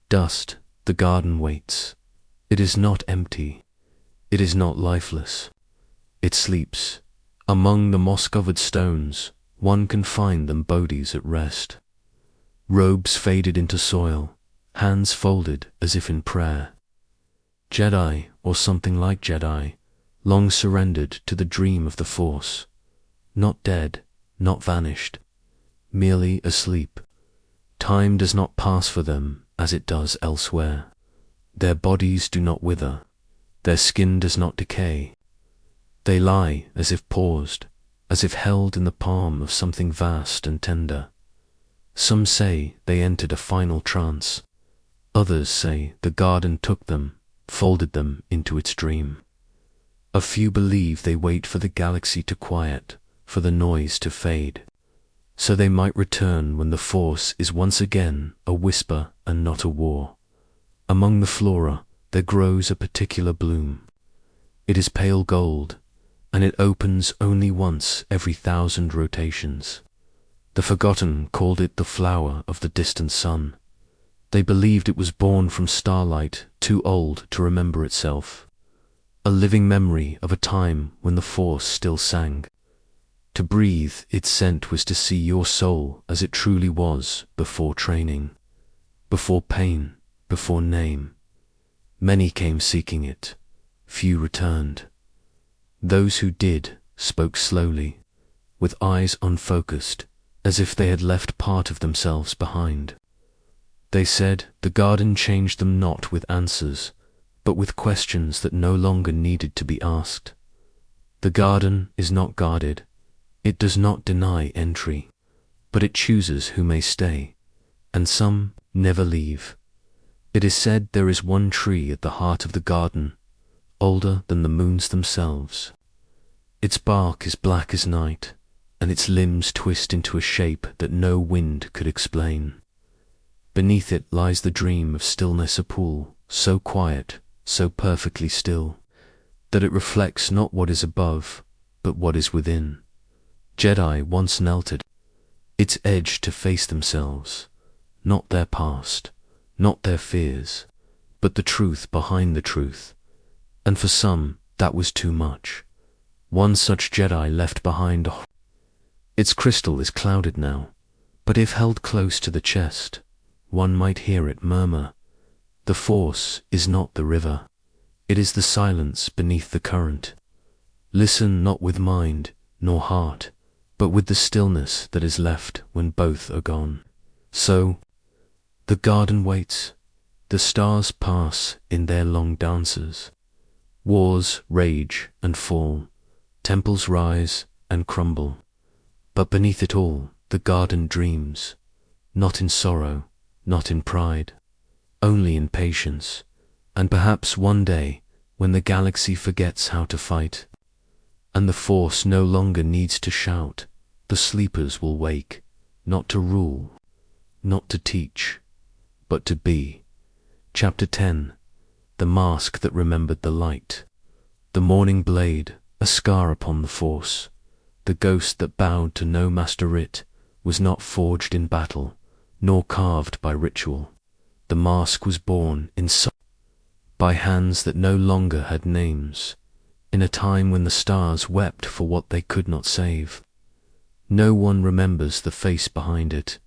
dust. The garden waits. It is not empty. It is not lifeless. It sleeps. Among the moss-covered stones, one can find them bodies at rest. Robes faded into soil, hands folded as if in prayer. Jedi, or something like Jedi, long surrendered to the dream of the Force. Not dead, not vanished, merely asleep. Time does not pass for them as it does elsewhere. Their bodies do not wither. Their skin does not decay. They lie as if paused, as if held in the palm of something vast and tender. Some say they entered a final trance. Others say the garden took them, folded them into its dream. A few believe they wait for the galaxy to quiet, for the noise to fade, so they might return when the Force is once again a whisper and not a war. Among the flora there grows a particular bloom. It is pale gold, and it opens only once every 1,000 rotations. The Forgotten called it the flower of the distant sun. They believed it was born from starlight, too old to remember itself, a living memory of a time when the Force still sang. To breathe its scent was to see your soul as it truly was before training, before pain, before name. Many came seeking it, few returned. Those who did spoke slowly, with eyes unfocused, as if they had left part of themselves behind. They said the garden changed them not with answers, but with questions that no longer needed to be asked. The garden is not guarded. It does not deny entry, but it chooses who may stay, and some never leave. It is said there is one tree at the heart of the garden, older than the moons themselves. Its bark is black as night, and its limbs twist into a shape that no wind could explain. Beneath it lies the dream of stillness, a pool, so quiet, so perfectly still, that it reflects not what is above, but what is within. Jedi once knelt at its edge to face themselves, not their past, not their fears, but the truth behind the truth. And for some, that was too much. One such Jedi left behind. Its crystal is clouded now, But if held close to the chest, one might hear it murmur, "The force is not the river, it is the silence beneath the current. Listen not with mind nor heart, but with the stillness that is left when both are gone." So, the garden waits, the stars pass in their long dances. Wars rage and fall, temples rise and crumble, but beneath it all, the garden dreams, not in sorrow, not in pride, only in patience, and perhaps one day, when the galaxy forgets how to fight, and the force no longer needs to shout, the sleepers will wake, not to rule, not to teach, but to be. Chapter 10. The Mask That Remembered the Light. The morning blade, a scar upon the force, the ghost that bowed to no master writ, was not forged in battle, nor carved by ritual. The mask was born in by hands that no longer had names, in a time when the stars wept for what they could not save. No one remembers the face behind it,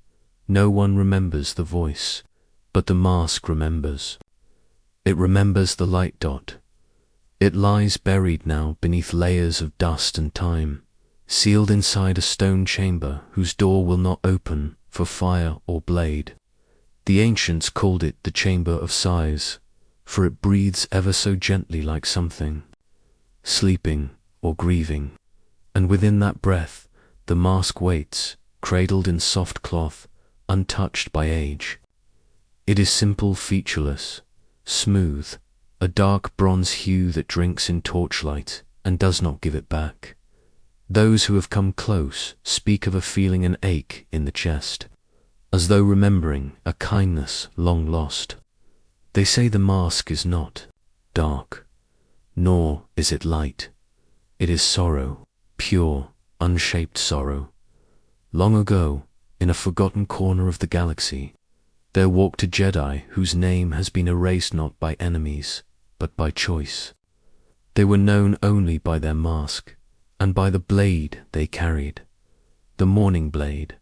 no one remembers the voice, but the mask remembers. It remembers the light dot. It lies buried now beneath layers of dust and time, sealed inside a stone chamber whose door will not open for fire or blade. The ancients called it the chamber of sighs, for it breathes ever so gently like something, sleeping or grieving, and within that breath the mask waits, cradled in soft cloth, untouched by age. It is simple, featureless, smooth, a dark bronze hue that drinks in torchlight and does not give it back. Those who have come close speak of a feeling an ache in the chest, as though remembering a kindness long lost. They say the mask is not dark, nor is it light. It is sorrow, pure, unshaped sorrow. Long ago, in a forgotten corner of the galaxy, there walked a Jedi whose name has been erased not by enemies, but by choice. They were known only by their mask, and by the blade they carried, the morning blade,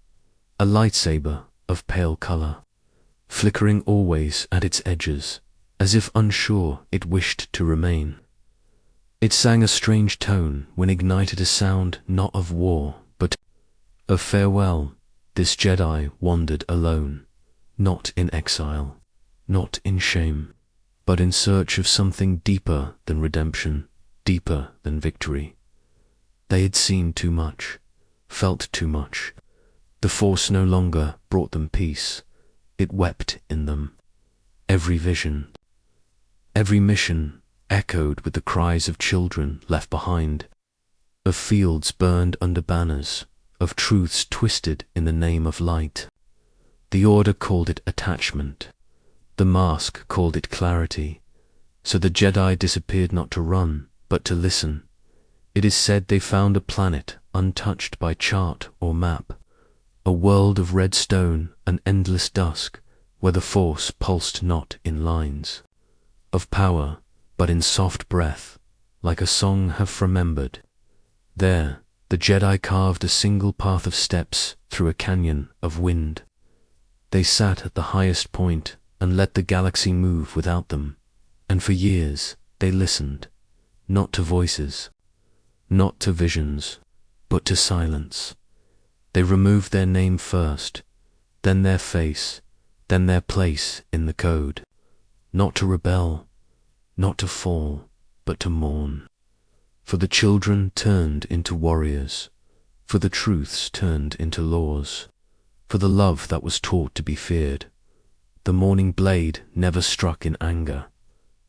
a lightsaber of pale color, flickering always at its edges, as if unsure it wished to remain. It sang a strange tone when ignited a sound not of war, but of farewell. This Jedi wandered alone, not in exile, not in shame, but in search of something deeper than redemption, deeper than victory. They had seen too much, felt too much. The Force no longer brought them peace. It wept in them. Every vision, every mission echoed with the cries of children left behind, of fields burned under banners, of truths twisted in the name of light. The Order called it attachment. The mask called it clarity. So the Jedi disappeared not to run, but to listen. It is said they found a planet untouched by chart or map, a world of red stone and endless dusk, where the Force pulsed not in lines of power, but in soft breath, like a song half remembered. There, the Jedi carved a single path of steps through a canyon of wind. They sat at the highest point and let the galaxy move without them, and for years they listened, not to voices, not to visions, but to silence. They removed their name first, then their face, then their place in the code, not to rebel, not to fall, but to mourn. For the children turned into warriors, for the truths turned into laws, for the love that was taught to be feared. The morning blade never struck in anger.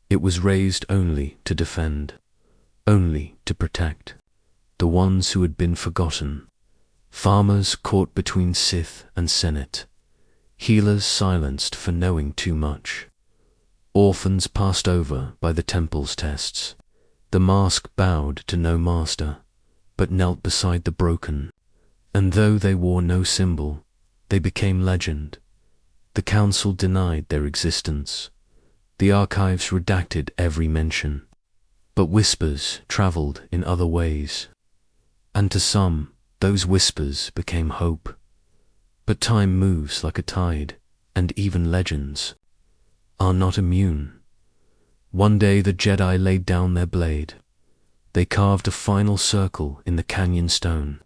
It was raised only to defend, only to protect the ones who had been forgotten. Farmers caught between Sith and Senate, healers silenced for knowing too much, orphans passed over by the temple's tests. The mask bowed to no master, but knelt beside the broken, and though they wore no symbol, they became legend. The council denied their existence. The archives redacted every mention, but whispers traveled in other ways, and to some, those whispers became hope. But time moves like a tide, and even legends are not immune. One day the Jedi laid down their blade. They carved a final circle in the canyon stone,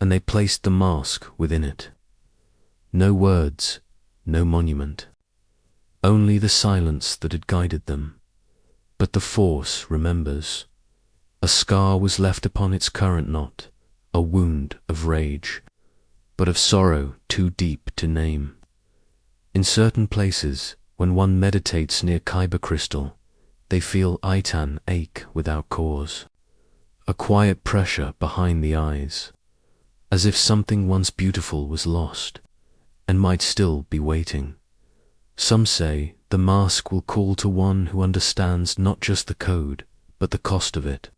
and they placed the mask within it. No words, no monument. Only the silence that had guided them. But the Force remembers. A scar was left upon its current knot, a wound of rage, but of sorrow too deep to name. In certain places, when one meditates near Kyber crystal, they feel Aitan ache without cause. A quiet pressure behind the eyes, as if something once beautiful was lost, and might still be waiting. Some say the mask will call to one who understands not just the code, but the cost of it.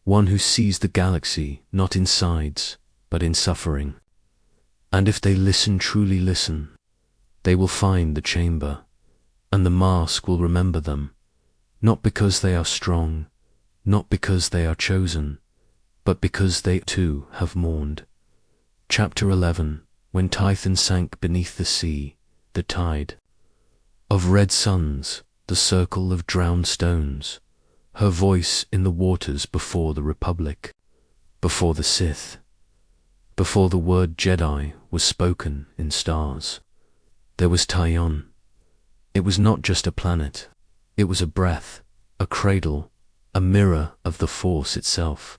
One who sees the galaxy not in sides, but in suffering. And if they listen, truly listen, they will find the chamber, and the mask will remember them, not because they are strong, not because they are chosen, but because they too have mourned. Chapter 11. When Tython sank beneath the sea, the tide of red suns, the circle of drowned stones, her voice in the waters before the Republic, before the Sith, before the word Jedi was spoken in stars. There was Tython. It was not just a planet, it was a breath, a cradle, a mirror of the Force itself.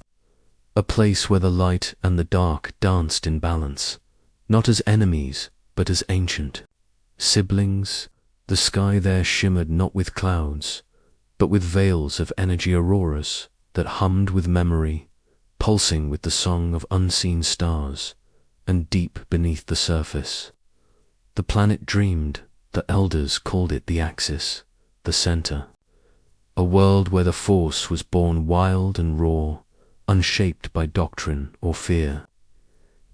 A place where the light and the dark danced in balance, not as enemies, but as ancient siblings. The sky there shimmered not with clouds, but with veils of energy auroras that hummed with memory, pulsing with the song of unseen stars, and deep beneath the surface. The planet dreamed, the elders called it the axis, the center. A world where the Force was born wild and raw, unshaped by doctrine or fear.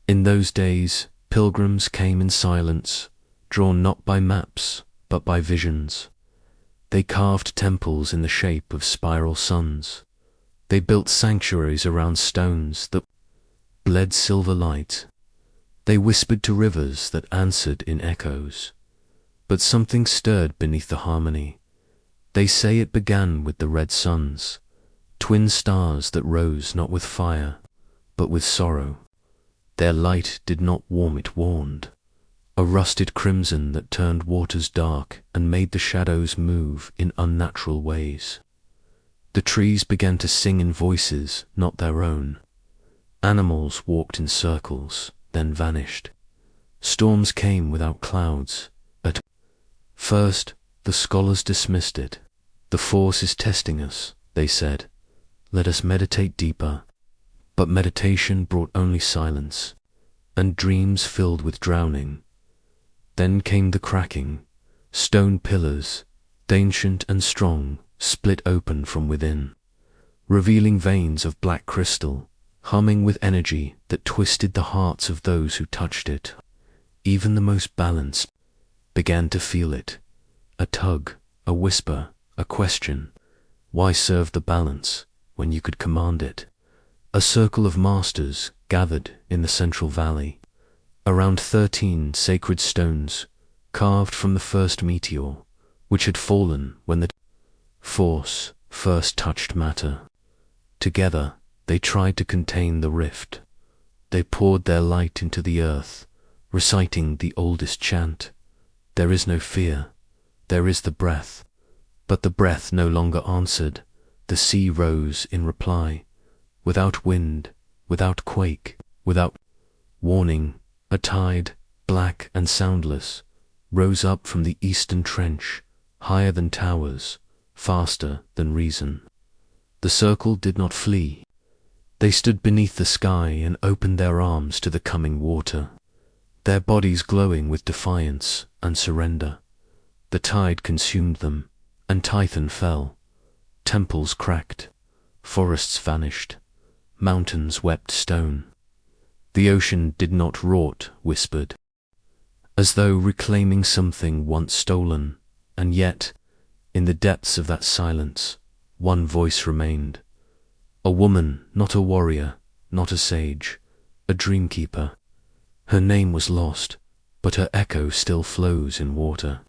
In those days, pilgrims came in silence, drawn not by maps, but by visions. They carved temples in the shape of spiral suns. They built sanctuaries around stones that bled silver light. They whispered to rivers that answered in echoes. But something stirred beneath the harmony. They say it began with the red suns, twin stars that rose not with fire, but with sorrow. Their light did not warm, it warmed. A rusted crimson that turned waters dark and made the shadows move in unnatural ways. The trees began to sing in voices not their own. Animals walked in circles, then vanished. Storms came without clouds. At first, the scholars dismissed it. The Force is testing us, they said. Let us meditate deeper. But meditation brought only silence, and dreams filled with drowning. Then came the cracking. Stone pillars, ancient and strong, split open from within, revealing veins of black crystal, humming with energy that twisted the hearts of those who touched it. Even the most balanced began to feel it. A tug, a whisper, a question. Why serve the balance when you could command it? A circle of masters gathered in the central valley, around 13 sacred stones carved from the first meteor, which had fallen when the Force first touched matter. Together, they tried to contain the rift. They poured their light into the earth, reciting the oldest chant. There is no fear, there is the breath. But the breath no longer answered. The sea rose in reply, without wind, without quake, without warning. A tide, black and soundless, rose up from the eastern trench, higher than towers, faster than reason. The circle did not flee. They stood beneath the sky and opened their arms to the coming water, their bodies glowing with defiance and surrender. The tide consumed them, and Tython fell. Temples cracked, forests vanished, mountains wept stone. The ocean did not rot, whispered, as though reclaiming something once stolen, and yet, in the depths of that silence, one voice remained. A woman, not a warrior, not a sage, a dreamkeeper. Her name was lost, but her echo still flows in water.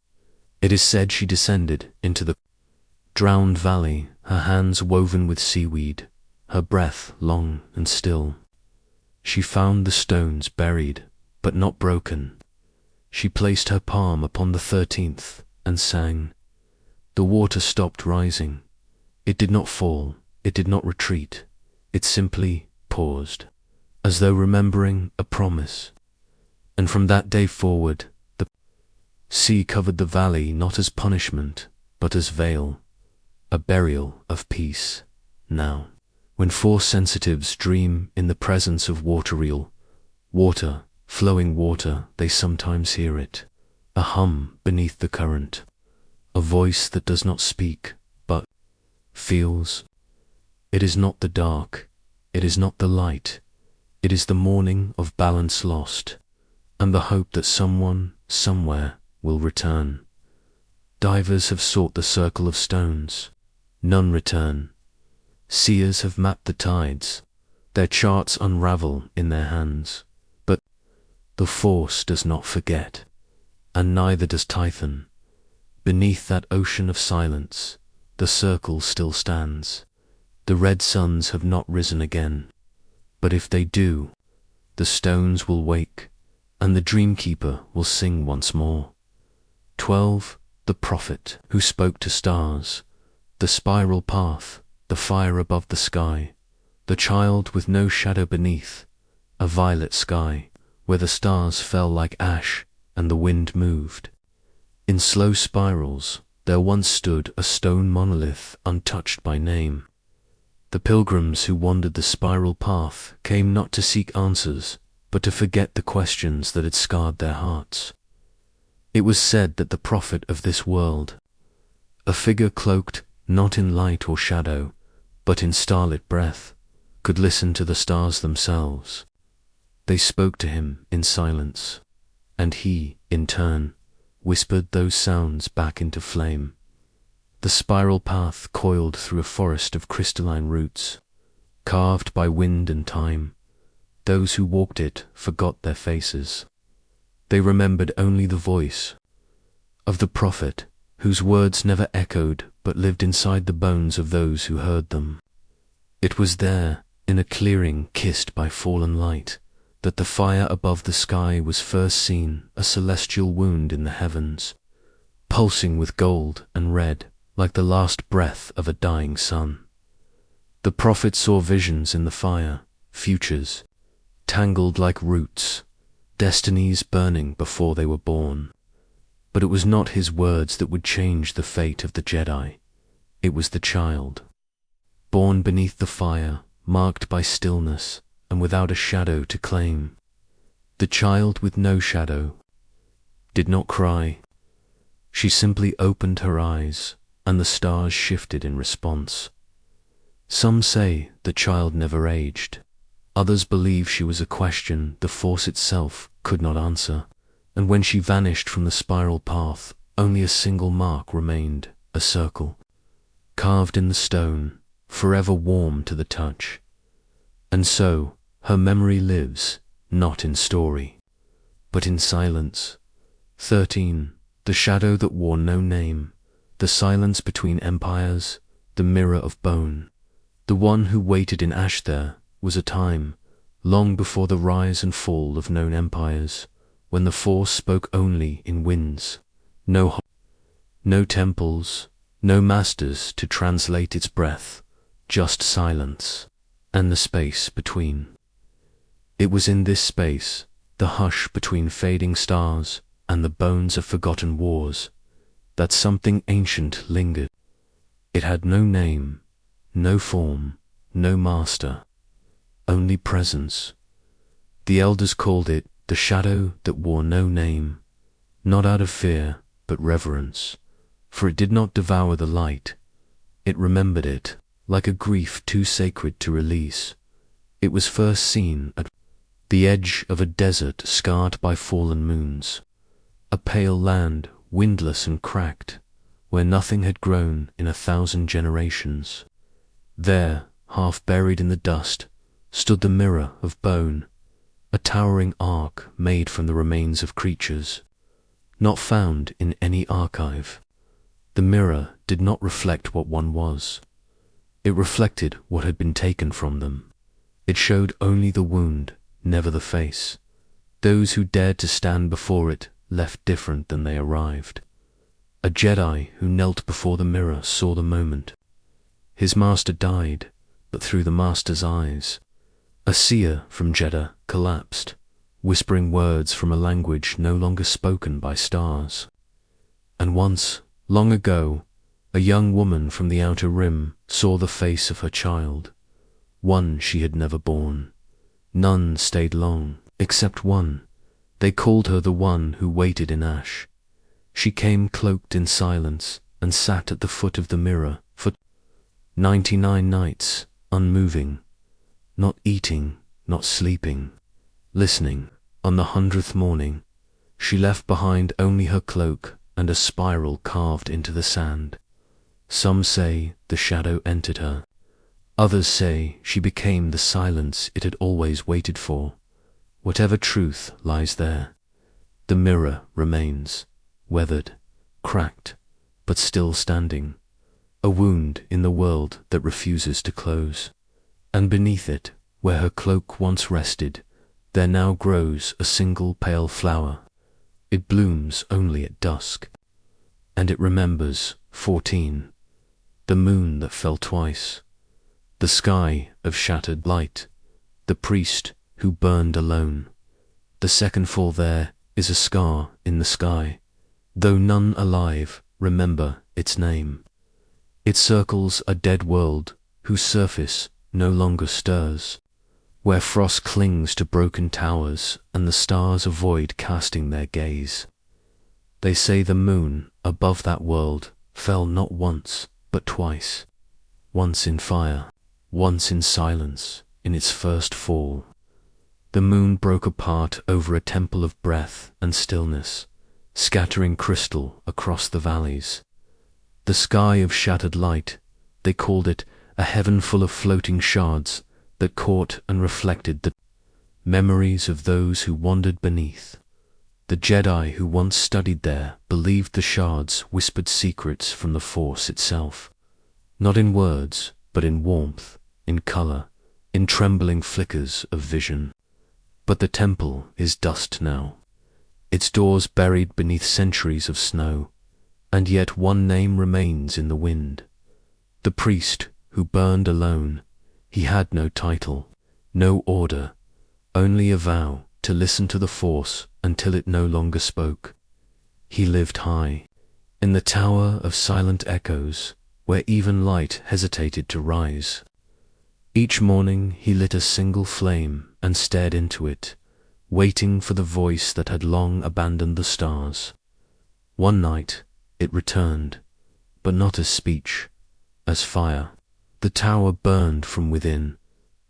It is said she descended into the drowned valley, her hands woven with seaweed, her breath long and still. She found the stones buried, but not broken. She placed her palm upon the 13th and sang. The water stopped rising. It did not fall, it did not retreat. It simply paused, as though remembering a promise. And from that day forward, the sea covered the valley not as punishment, but as veil, a burial of peace. Now, when Force sensitives dream in the presence of water, flowing water, they sometimes hear it, a hum beneath the current, a voice that does not speak, but feels. It is not the dark, it is not the light, it is the morning of balance lost, and the hope that someone, somewhere, will return. Divers have sought the circle of stones, none return. Seers have mapped the tides, their charts unravel in their hands, but the Force does not forget, and neither does Tython. Beneath that ocean of silence, the circle still stands. The red suns have not risen again, but if they do, the stones will wake, and the Dreamkeeper will sing once more. 12. The prophet who spoke to stars, the spiral path, the fire above the sky, the child with no shadow beneath, a violet sky, where the stars fell like ash and the wind moved. In slow spirals there once stood a stone monolith untouched by name. The pilgrims who wandered the spiral path came not to seek answers, but to forget the questions that had scarred their hearts. It was said that the prophet of this world, a figure cloaked not in light or shadow, but in starlit breath, could listen to the stars themselves. They spoke to him in silence, and he, in turn, whispered those sounds back into flame. The spiral path coiled through a forest of crystalline roots, carved by wind and time. Those who walked it forgot their faces. They remembered only the voice of the prophet, whose words never echoed but lived inside the bones of those who heard them. It was there, in a clearing kissed by fallen light, that the fire above the sky was first seen, a celestial wound in the heavens, pulsing with gold and red, like the last breath of a dying sun. The prophet saw visions in the fire, futures, tangled like roots, destinies burning before they were born. But it was not his words that would change the fate of the Jedi. It was the child, born beneath the fire, marked by stillness and without a shadow to claim. The child with no shadow did not cry. She simply opened her eyes, and the stars shifted in response. Some say the child never aged. Others believe she was a question the Force itself could not answer, and when she vanished from the spiral path, only a single mark remained, a circle, carved in the stone, forever warm to the touch. And so, her memory lives, not in story, but in silence. 13. The shadow that wore no name, the silence between empires, the mirror of bone. The one who waited in ash there was a time, long before the rise and fall of known empires, when the Force spoke only in winds. No temples, no masters to translate its breath, just silence, and the space between. It was in this space, the hush between fading stars and the bones of forgotten wars, that something ancient lingered. It had no name, no form, no master, only presence. The elders called it the shadow that wore no name, not out of fear, but reverence, for it did not devour the light. It remembered it, like a grief too sacred to release. It was first seen at the edge of a desert scarred by fallen moons, a pale land, windless and cracked, where nothing had grown in 1,000 generations. There, half buried in the dust, stood the mirror of bone, a towering ark made from the remains of creatures, not found in any archive. The mirror did not reflect what one was. It reflected what had been taken from them. It showed only the wound, never the face. Those who dared to stand before it left different than they arrived. A Jedi who knelt before the mirror saw the moment. His master died, but through the master's eyes. A seer from Jeddah collapsed, whispering words from a language no longer spoken by stars. And once, long ago, a young woman from the outer rim saw the face of her child, one she had never born. None stayed long, except one. They called her the one who waited in ash. She came cloaked in silence and sat at the foot of the mirror for 99 nights, unmoving, not eating, not sleeping, listening. On the 100th morning, she left behind only her cloak and a spiral carved into the sand. Some say the shadow entered her. Others say she became the silence it had always waited for. Whatever truth lies there, the mirror remains, weathered, cracked, but still standing, a wound in the world that refuses to close. And beneath it, where her cloak once rested, there now grows a single pale flower. It blooms only at dusk. And it remembers 14, the moon that fell twice, the sky of shattered light, the priest who burned alone. The second fall there is a scar in the sky, though none alive remember its name. It circles a dead world whose surface no longer stirs, where frost clings to broken towers and the stars avoid casting their gaze. They say the moon above that world fell not once but twice, once in fire, once in silence in its first fall. The moon broke apart over a temple of breath and stillness, scattering crystal across the valleys. The sky of shattered light, they called it a heaven full of floating shards that caught and reflected the memories of those who wandered beneath. The Jedi who once studied there believed the shards whispered secrets from the Force itself, not in words, but in warmth, in color, in trembling flickers of vision. But the temple is dust now, its doors buried beneath centuries of snow, and yet one name remains in the wind. The priest who burned alone. He had no title, no order, only a vow to listen to the Force until it no longer spoke. He lived high, in the tower of silent echoes, where even light hesitated to rise. Each morning he lit a single flame and stared into it, waiting for the voice that had long abandoned the stars. One night it returned, but not as speech, as fire. The tower burned from within,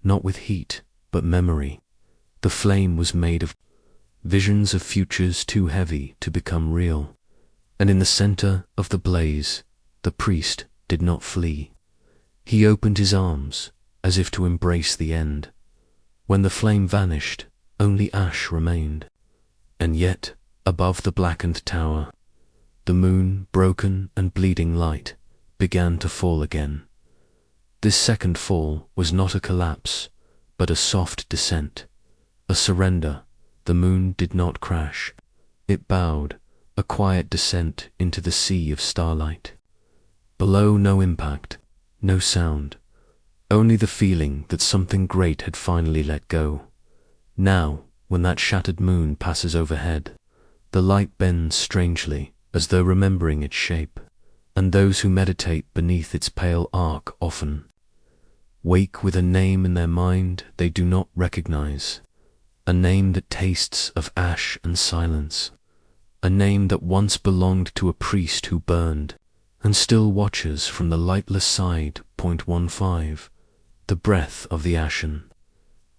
not with heat, but memory. The flame was made of visions of futures too heavy to become real. And in the center of the blaze, the priest did not flee. He opened his arms, as if to embrace the end. When the flame vanished, only ash remained. And yet, above the blackened tower, the moon, broken and bleeding light, began to fall again. This second fall was not a collapse, but a soft descent, a surrender. The moon did not crash. It bowed, a quiet descent into the sea of starlight. Below, no impact, no sound, only the feeling that something great had finally let go. Now, when that shattered moon passes overhead, the light bends strangely, as though remembering its shape, and those who meditate beneath its pale arc often wake with a name in their mind they do not recognize, a name that tastes of ash and silence, a name that once belonged to a priest who burned, and still watches from the lightless side. 15. The breath of the ashen.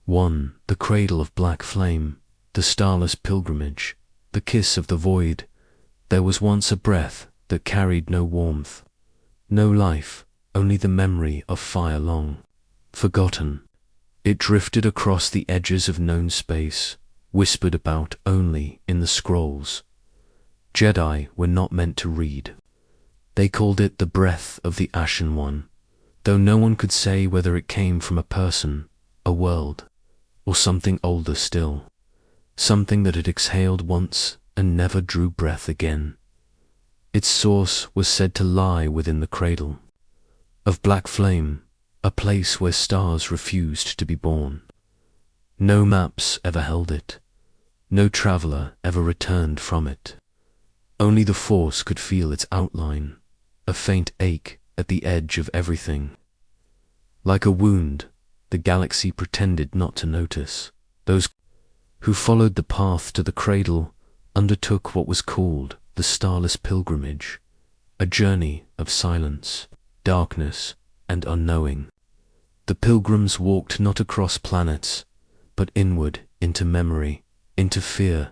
1. The cradle of black flame, the starless pilgrimage, the kiss of the void. There was once a breath that carried no warmth, no life, only the memory of fire long forgotten. It drifted across the edges of known space, whispered about only in the scrolls. Jedi were not meant to read. They called it the breath of the Ashen One, though no one could say whether it came from a person, a world, or something older still, something that had exhaled once and never drew breath again. Its source was said to lie within the cradle of black flame, a place where stars refused to be born. No maps ever held it. No traveler ever returned from it. Only the Force could feel its outline, a faint ache at the edge of everything. Like a wound, the galaxy pretended not to notice. Those who followed the path to the cradle undertook what was called the Starless Pilgrimage, a journey of silence, darkness, and unknowing. The pilgrims walked not across planets, but inward into memory, into fear,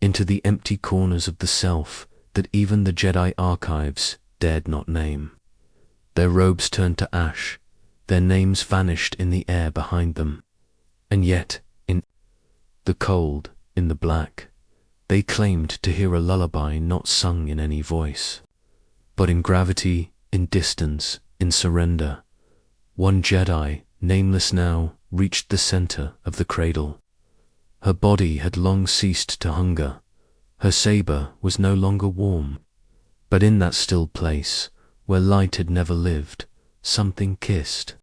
into the empty corners of the self that even the Jedi archives dared not name. Their robes turned to ash, their names vanished in the air behind them, and yet, in the cold, in the black, they claimed to hear a lullaby not sung in any voice, but in gravity, in distance, in surrender. One Jedi, nameless now, reached the center of the cradle. Her body had long ceased to hunger. Her saber was no longer warm. But in that still place, where light had never lived, something kissed.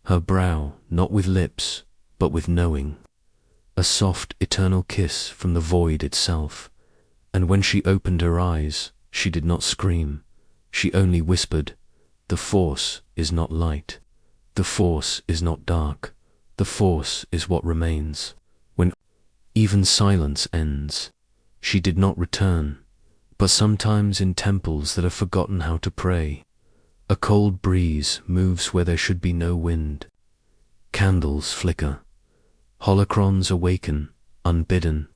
Her brow, not with lips, but with knowing. A soft, eternal kiss from the void itself. And when she opened her eyes, she did not scream. She only whispered, "The Force is not light. The Force is not dark. The Force is what remains." When even silence ends, she did not return, but sometimes in temples that have forgotten how to pray, a cold breeze moves where there should be no wind. Candles flicker. Holocrons awaken, unbidden,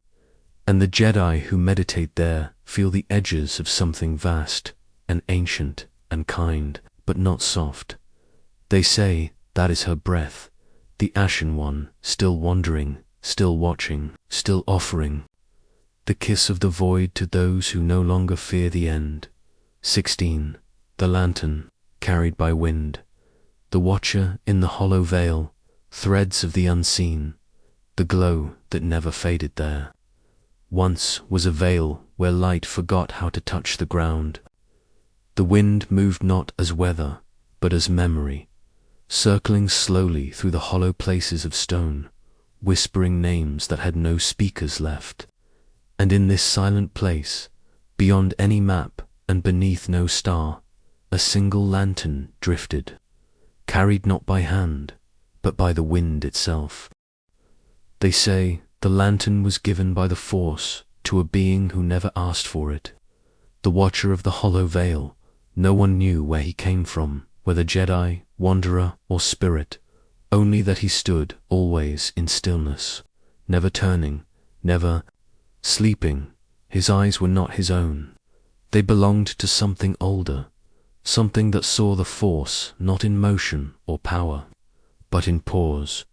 and the Jedi who meditate there feel the edges of something vast and ancient and kind, but not soft. They say that is her breath, the Ashen One, still wandering, still watching, still offering. The kiss of the void to those who no longer fear the end. 16. The lantern, carried by wind. The watcher in the hollow veil, threads of the unseen, the glow that never faded there. Once was a veil where light forgot how to touch the ground. The wind moved not as weather, but as memory, circling slowly through the hollow places of stone, whispering names that had no speakers left. And in this silent place, beyond any map and beneath no star, a single lantern drifted, carried not by hand, but by the wind itself. They say the lantern was given by the Force to a being who never asked for it. The watcher of the hollow veil, no one knew where he came from, whether Jedi, wanderer, or spirit, only that he stood always in stillness, never turning, never sleeping. His eyes were not his own. They belonged to something older, something that saw the Force not in motion or power, but in pause.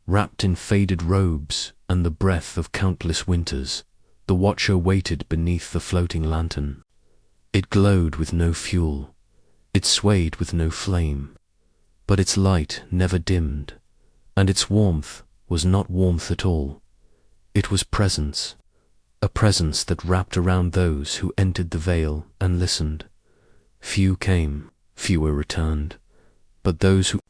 Wrapped in faded robes and the breath of countless winters, the watcher waited beneath the floating lantern. It glowed with no fuel, it swayed with no flame, but its light never dimmed, and its warmth was not warmth at all. It was presence, a presence that wrapped around those who entered the veil and listened. Few came, fewer returned, but those who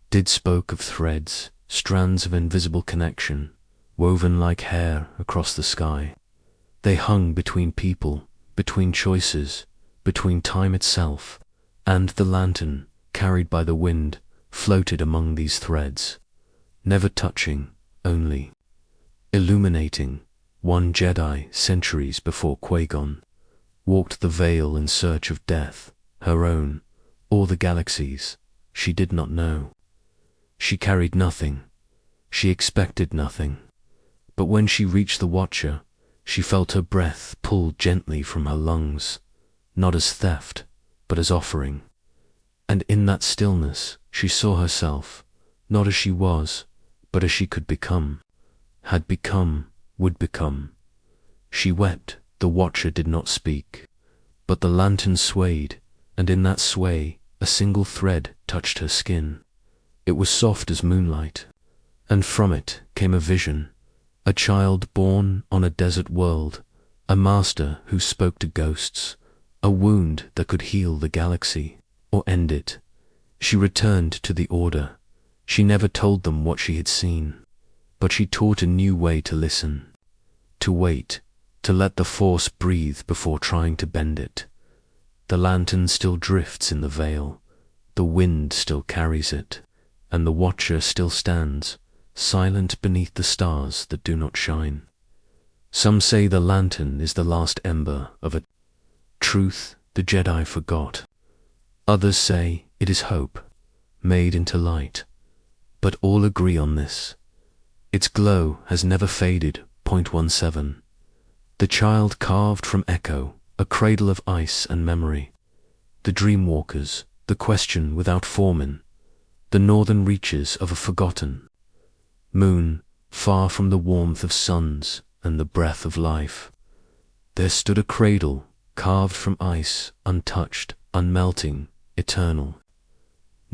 did spoke of threads, strands of invisible connection, woven like hair across the sky. They hung between people, between choices, between time itself, and the lantern, carried by the wind, floated among these threads, never touching, only illuminating. One Jedi, centuries before Qui Gon, walked the veil in search of death, her own, or the galaxy's. She did not know. She carried nothing. She expected nothing. But when she reached the watcher, she felt her breath pulled gently from her lungs, not as theft, but as offering. And in that stillness, she saw herself, not as she was, but as she could become, had become, would become. She wept, the watcher did not speak, but the lantern swayed, and in that sway a single thread touched her skin. It was soft as moonlight, and from it came a vision, a child born on a desert world, a master who spoke to ghosts, a wound that could heal the galaxy, or end it. She returned to the Order. She never told them what she had seen, but she taught a new way to listen, to wait, to let the Force breathe before trying to bend it. The lantern still drifts in the veil, the wind still carries it, and the watcher still stands, silent beneath the stars that do not shine. Some say the lantern is the last ember of a truth the Jedi forgot. Others say it is hope, made into light. But all agree on this. Its glow has never faded. 17. The child carved from echo, a cradle of ice and memory. The dreamwalkers, the question without forming, the northern reaches of a forgotten moon, far from the warmth of suns and the breath of life. There stood a cradle, carved from ice, untouched, unmelting, eternal.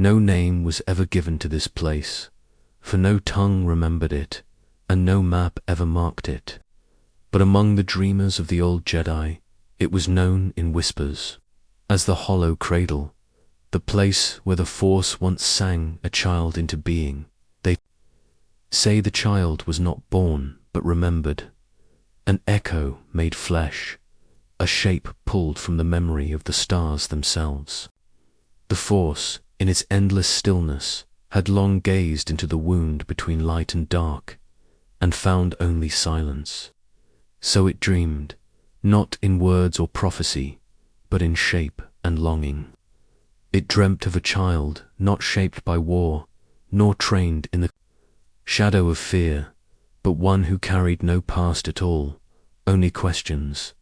No name was ever given to this place, for no tongue remembered it, and no map ever marked it. But among the dreamers of the old Jedi, it was known in whispers as the hollow cradle, the place where the Force once sang a child into being. They say the child was not born, but remembered, an echo made flesh, a shape pulled from the memory of the stars themselves. The Force, in its endless stillness, had long gazed into the wound between light and dark, and found only silence. So it dreamed, not in words or prophecy, but in shape and longing. It dreamt of a child not shaped by war, nor trained in the shadow of fear, but one who carried no past at all, only questions.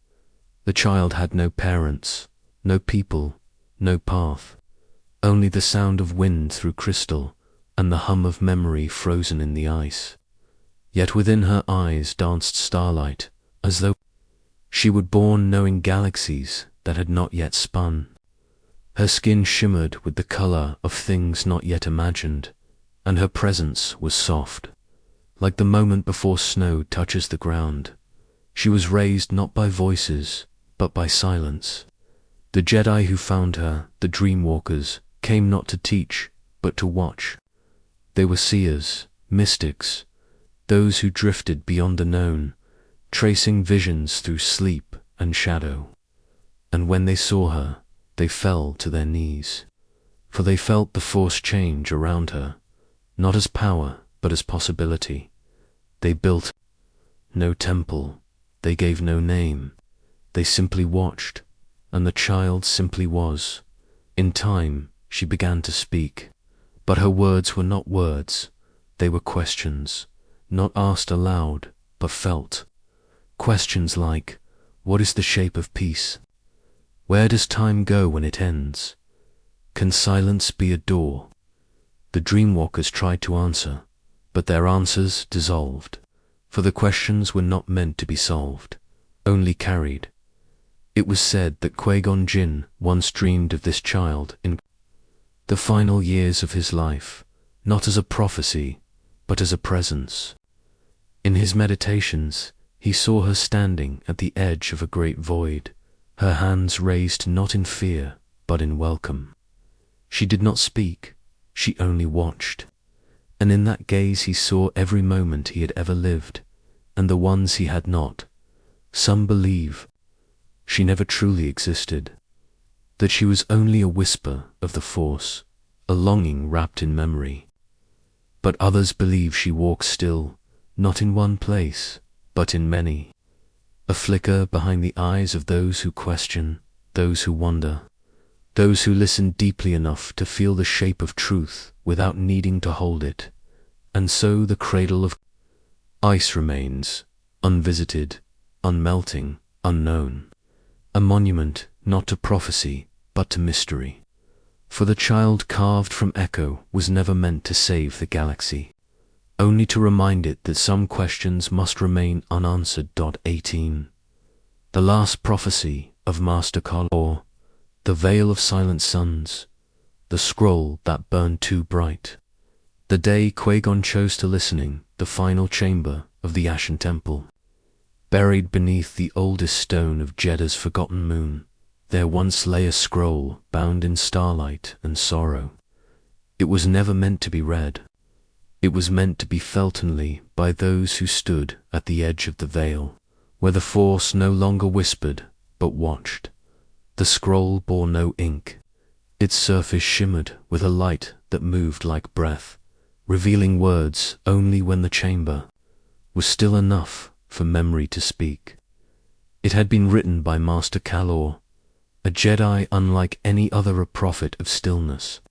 The child had no parents, no people, no path, only the sound of wind through crystal and the hum of memory frozen in the ice. Yet within her eyes danced starlight, as though she were born knowing galaxies that had not yet spun. Her skin shimmered with the color of things not yet imagined, and her presence was soft, like the moment before snow touches the ground. She was raised not by voices, but by silence. The Jedi who found her, the Dreamwalkers, came not to teach, but to watch. They were seers, mystics, those who drifted beyond the known, tracing visions through sleep and shadow. And when they saw her, they fell to their knees, for they felt the Force change around her, not as power, but as possibility. They built no temple, they gave no name, they simply watched, and the child simply was. In time, she began to speak, but her words were not words, they were questions, not asked aloud, but felt. Questions like, what is the shape of peace? Where does time go when it ends? Can silence be a door? The Dreamwalkers tried to answer, but their answers dissolved, for the questions were not meant to be solved, only carried. It was said that Qui Gon Jinn once dreamed of this child in the final years of his life, not as a prophecy, but as a presence. In his meditations, he saw her standing at the edge of a great void, her hands raised not in fear, but in welcome. She did not speak, she only watched, and in that gaze he saw every moment he had ever lived, and the ones he had not. Some believe she never truly existed, that she was only a whisper of the Force, a longing wrapped in memory. But others believe she walks still, not in one place, but in many, a flicker behind the eyes of those who question, those who wonder, those who listen deeply enough to feel the shape of truth without needing to hold it. And so the cradle of ice remains, unvisited, unmelting, unknown, a monument not to prophecy, but to mystery. For the child carved from echo was never meant to save the galaxy, only to remind it that some questions must remain unanswered. 18. The last prophecy of Master Kalor, the veil of silent suns, the scroll that burned too bright. The day Qui Gon chose to listening, the final chamber of the Ashen Temple. Buried beneath the oldest stone of Jedda's forgotten moon, there once lay a scroll bound in starlight and sorrow. It was never meant to be read. It was meant to be felt only by those who stood at the edge of the veil, where the Force no longer whispered, but watched. The scroll bore no ink. Its surface shimmered with a light that moved like breath, revealing words only when the chamber was still enough for memory to speak. It had been written by Master Kalor, a Jedi unlike any other, a prophet of stillness,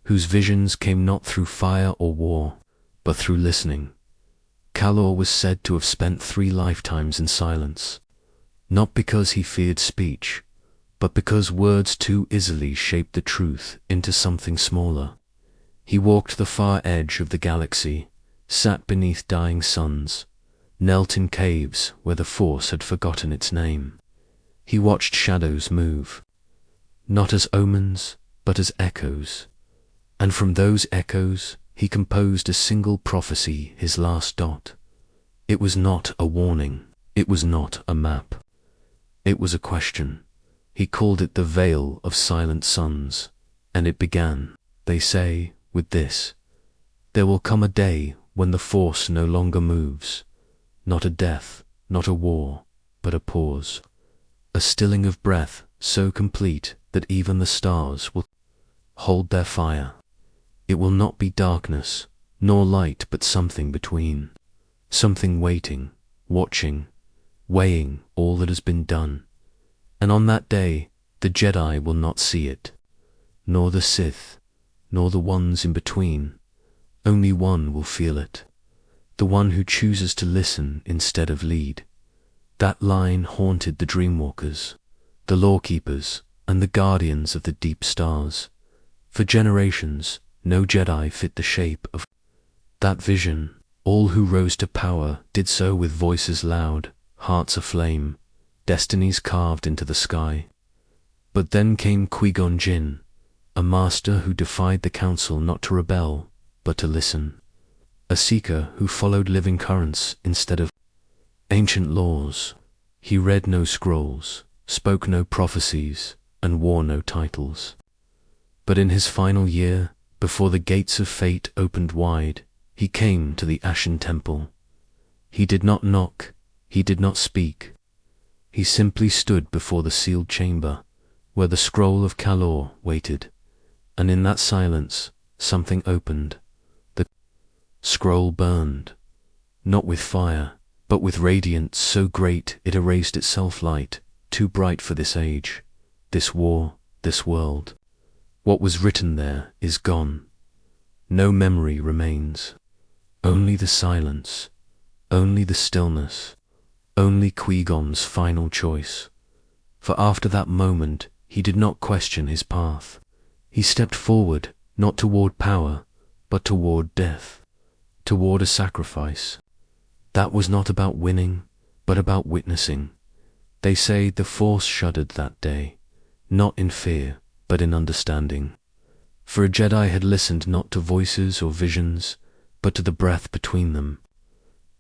whose visions came not through fire or war, but through listening. Kalor was said to have spent 3 lifetimes in silence, not because he feared speech, but because words too easily shaped the truth into something smaller. He walked the far edge of the galaxy, sat beneath dying suns, knelt in caves where the Force had forgotten its name. He watched shadows move, not as omens, but as echoes, and from those echoes he composed a single prophecy, his last dot. It was not a warning, it was not a map. It was a question. He called it the Veil of Silent Suns, and it began, they say, with this: there will come a day when the Force no longer moves, not a death, not a war, but a pause, a stilling of breath so complete that even the stars will hold their fire. It will not be darkness, nor light, but something between, something waiting, watching, weighing all that has been done. And on that day, the Jedi will not see it, nor the Sith, nor the ones in between. Only one will feel it, the one who chooses to listen instead of lead. That line haunted the Dreamwalkers, the Lawkeepers, and the Guardians of the deep stars. For generations, no Jedi fit the shape of that vision. All who rose to power did so with voices loud, hearts aflame, destinies carved into the sky. But then came Qui Gon Jinn, a master who defied the council not to rebel, but to listen. A seeker who followed living currents instead of ancient laws. He read no scrolls, spoke no prophecies, and wore no titles. But in his final year, before the gates of fate opened wide, he came to the Ashen Temple. He did not knock, he did not speak. He simply stood before the sealed chamber, where the scroll of Kalor waited, and in that silence something opened. The scroll burned, not with fire, but with radiance so great it erased itself, light too bright for this age, this war, this world. What was written there is gone. No memory remains. Only the silence, only the stillness, only Qui Gon's final choice. For after that moment, he did not question his path. He stepped forward, not toward power, but toward death, toward a sacrifice. That was not about winning, but about witnessing. They say the Force shuddered that day, not in fear, but in understanding. For a Jedi had listened not to voices or visions, but to the breath between them.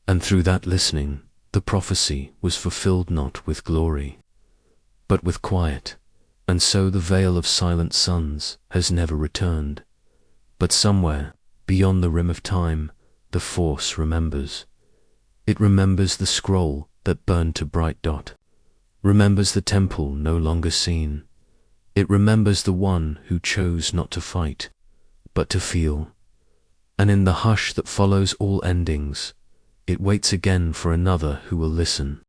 And through that listening, the prophecy was fulfilled not with glory, but with quiet. And so the veil of silent suns has never returned. But somewhere, beyond the rim of time, the Force remembers. It remembers the scroll that burned to bright dot, remembers the temple no longer seen. It remembers the one who chose not to fight, but to feel. And in the hush that follows all endings, it waits again for another who will listen.